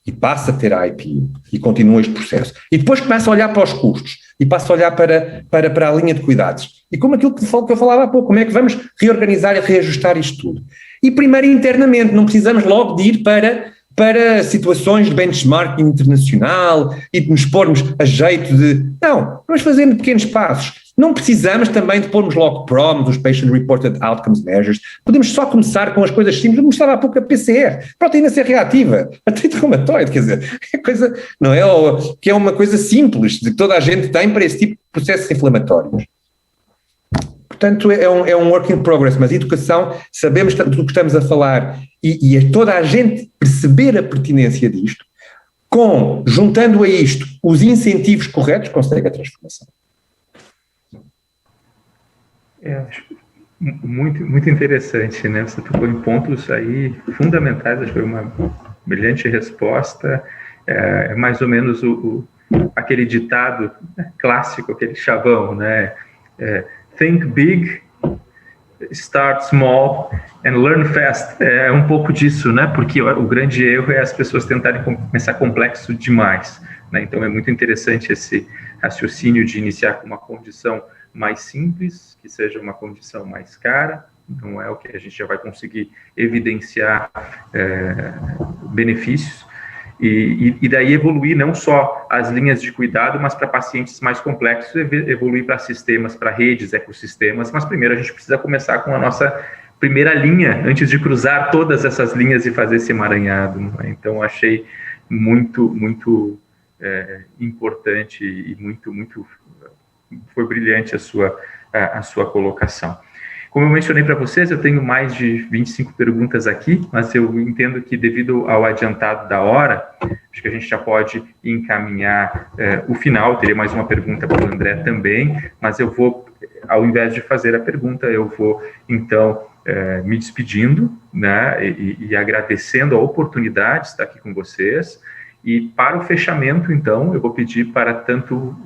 E passa a ter a IPU e continua este processo. E depois começa a olhar para os custos e passa a olhar para a linha de cuidados. E como aquilo que eu falava há pouco, como é que vamos reorganizar e reajustar isto tudo? E primeiro internamente, não precisamos logo de ir para situações de benchmarking internacional e de nos pormos a jeito de... Não, vamos fazendo pequenos passos. Não precisamos também de pormos logo PROMs, os Patient Reported Outcomes Measures. Podemos só começar com as coisas simples. Eu mostrava há pouco a PCR, proteína C reativa, artrite reumatoide, quer dizer, é coisa, não é? Que é uma coisa simples, que toda a gente tem para esse tipo de processos inflamatórios. Portanto, é um work in progress, mas educação, sabemos do que estamos a falar e toda a gente perceber a pertinência disto, juntando a isto os incentivos corretos, consegue a transformação. Muito, muito interessante, né? Você tocou em pontos aí fundamentais, acho que foi uma brilhante resposta. É mais ou menos aquele ditado clássico, aquele chavão, né? Think big, start small and learn fast. É um pouco disso, né? Porque o grande erro é as pessoas tentarem começar complexo demais, né? Então é muito interessante esse raciocínio de iniciar com uma condição mais simples, que seja uma condição mais cara, não é o que a gente já vai conseguir evidenciar benefícios, e daí evoluir não só as linhas de cuidado, mas para pacientes mais complexos, evoluir para sistemas, para redes, ecossistemas, mas primeiro a gente precisa começar com a nossa primeira linha, antes de cruzar todas essas linhas e fazer esse emaranhado, não é? Então, achei muito importante e muito foi brilhante a sua colocação. Como eu mencionei para vocês, eu tenho mais de 25 perguntas aqui, mas eu entendo que devido ao adiantado da hora, acho que a gente já pode encaminhar o final. Teria mais uma pergunta para o André também, mas eu vou, ao invés de fazer a pergunta, eu vou então me despedindo, né, e agradecendo a oportunidade de estar aqui com vocês. E para o fechamento, então, eu vou pedir para tanto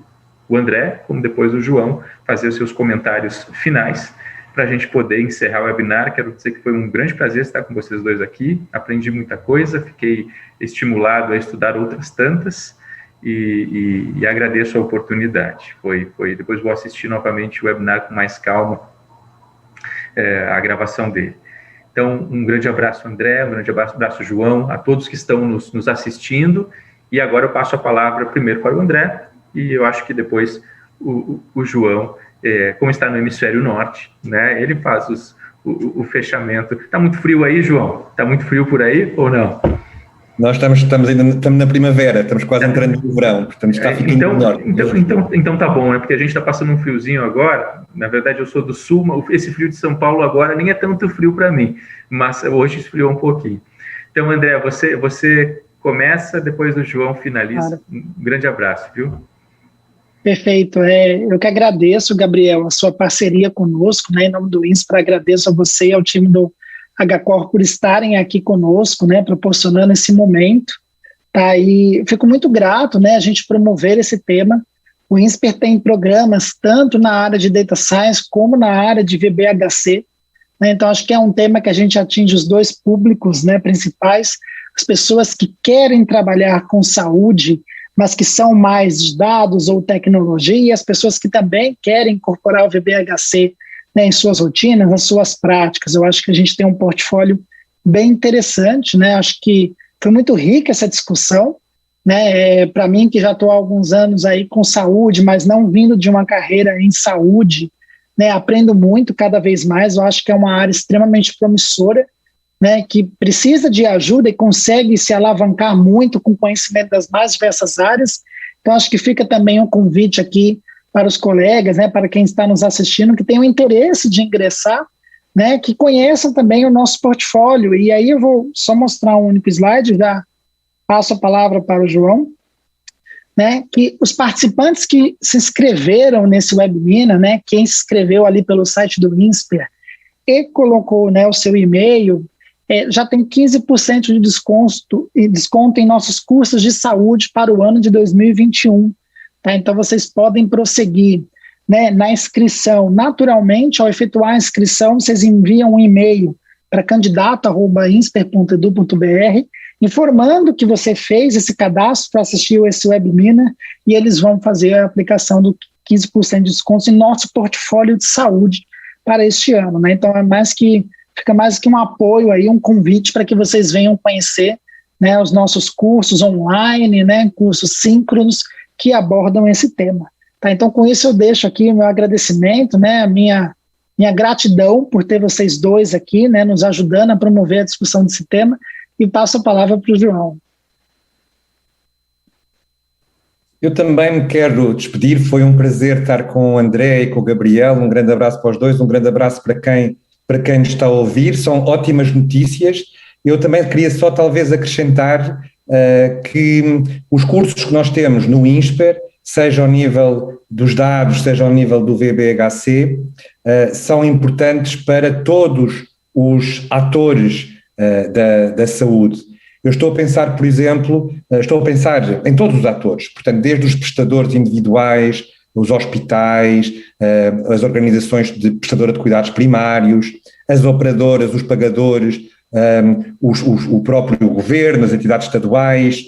o André como depois o João fazer os seus comentários finais, para a gente poder encerrar o webinar. Quero dizer que foi um grande prazer estar com vocês dois aqui, aprendi muita coisa, fiquei estimulado a estudar outras tantas, e agradeço a oportunidade. Depois vou assistir novamente o webinar com mais calma, a gravação dele. Então, um grande abraço, André, um grande abraço, João, a todos que estão nos assistindo, e agora eu passo a palavra primeiro para o André, e eu acho que depois o João, como está no hemisfério norte, né, ele faz o fechamento. Está muito frio aí, João? Está muito frio por aí ou não? Nós estamos na primavera, estamos quase entrando no verão, portanto está ficando melhor. Então tá bom, né? Porque a gente está passando um friozinho agora. Na verdade, eu sou do sul, mas esse frio de São Paulo agora nem é tanto frio para mim, mas hoje esfriou um pouquinho. Então, André, você começa, depois o João finaliza. Claro. Um grande abraço, viu? Perfeito. Eu que agradeço, Gabriel, a sua parceria conosco, né? Em nome do INSPER, agradeço a você e ao time do HCOR por estarem aqui conosco, né? Proporcionando esse momento. Tá? E fico muito grato, né? A gente promover esse tema. O INSPER tem programas tanto na área de Data Science como na área de VBHC. Né? Então, acho que é um tema que a gente atinge os dois públicos, né, principais, as pessoas que querem trabalhar com saúde, mas que são mais de dados ou tecnologia, e as pessoas que também querem incorporar o VBHC, né, em suas rotinas, nas suas práticas. Eu acho que a gente tem um portfólio bem interessante, né? Acho que foi muito rica essa discussão, né? Para mim, que já estou há alguns anos aí com saúde, mas não vindo de uma carreira em saúde, né, aprendo muito cada vez mais. Eu acho que é uma área extremamente promissora, né, que precisa de ajuda e consegue se alavancar muito com conhecimento das mais diversas áreas. Então, acho que fica também um convite aqui para os colegas, né, para quem está nos assistindo, que tenham interesse de ingressar, né, que conheçam também o nosso portfólio. E aí eu vou só mostrar um único slide, já passo a palavra para o João, né, que os participantes que se inscreveram nesse webinar, né, quem se inscreveu ali pelo site do INSPER e colocou, né, o seu e-mail, já tem 15% de desconto em nossos cursos de saúde para o ano de 2021. Tá? Então, vocês podem prosseguir, né, na inscrição. Naturalmente, ao efetuar a inscrição, vocês enviam um e-mail para candidato@insper.edu.br, informando que você fez esse cadastro para assistir esse webinar, e eles vão fazer a aplicação do 15% de desconto em nosso portfólio de saúde para este ano. Né? Então, fica mais que um apoio aí, um convite para que vocês venham conhecer, né, os nossos cursos online, né, cursos síncronos que abordam esse tema. Tá? Então, com isso eu deixo aqui o meu agradecimento, né, a minha gratidão por ter vocês dois aqui, né, nos ajudando a promover a discussão desse tema, e passo a palavra para o João. Eu também me quero despedir, foi um prazer estar com o André e com o Gabriel, um grande abraço para os dois, um grande abraço para quem nos está a ouvir, são ótimas notícias. Eu também queria só talvez acrescentar que os cursos que nós temos no INSPER, seja ao nível dos dados, seja ao nível do VBHC, são importantes para todos os atores da saúde. Eu estou a pensar, por exemplo, em todos os atores, portanto, desde os prestadores individuais, os hospitais, as organizações de prestadora de cuidados primários, as operadoras, os pagadores, o próprio governo, as entidades estaduais,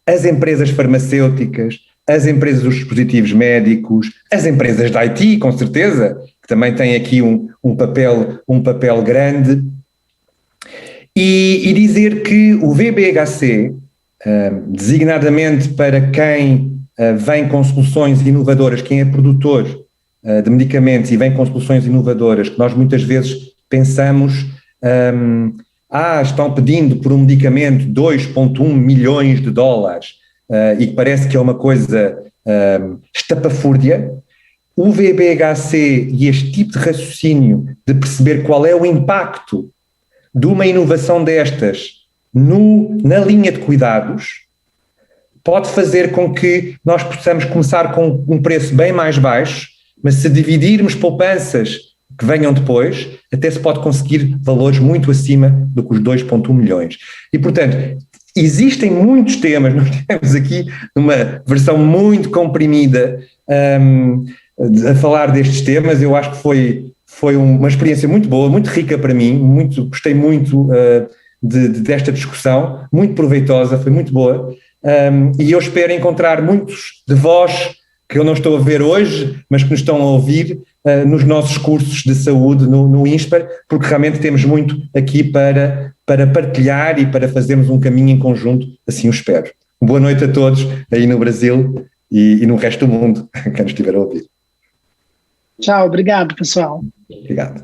as empresas farmacêuticas, as empresas dos dispositivos médicos, as empresas de IT, com certeza, que também tem aqui um papel grande, e dizer que o VBHC, designadamente para quem vem com soluções inovadoras, quem é produtor de medicamentos e vem com soluções inovadoras, que nós muitas vezes pensamos, estão pedindo por um medicamento 2,1 milhões de dólares, e que parece que é uma coisa estapafúrdia. O VBHC e este tipo de raciocínio de perceber qual é o impacto de uma inovação destas na linha de cuidados pode fazer com que nós possamos começar com um preço bem mais baixo, mas se dividirmos poupanças que venham depois, até se pode conseguir valores muito acima do que os 2,1 milhões. E, portanto, existem muitos temas, nós temos aqui uma versão muito comprimida a falar destes temas. Eu acho que foi uma experiência muito boa, muito rica para mim, gostei muito desta discussão, muito proveitosa, foi muito boa, e eu espero encontrar muitos de vós que eu não estou a ver hoje, mas que nos estão a ouvir nos nossos cursos de saúde no INSPER, porque realmente temos muito aqui para partilhar e para fazermos um caminho em conjunto, assim o espero. Boa noite a todos aí no Brasil e no resto do mundo, quem nos estiver a ouvir. Tchau, obrigado, pessoal. Obrigado.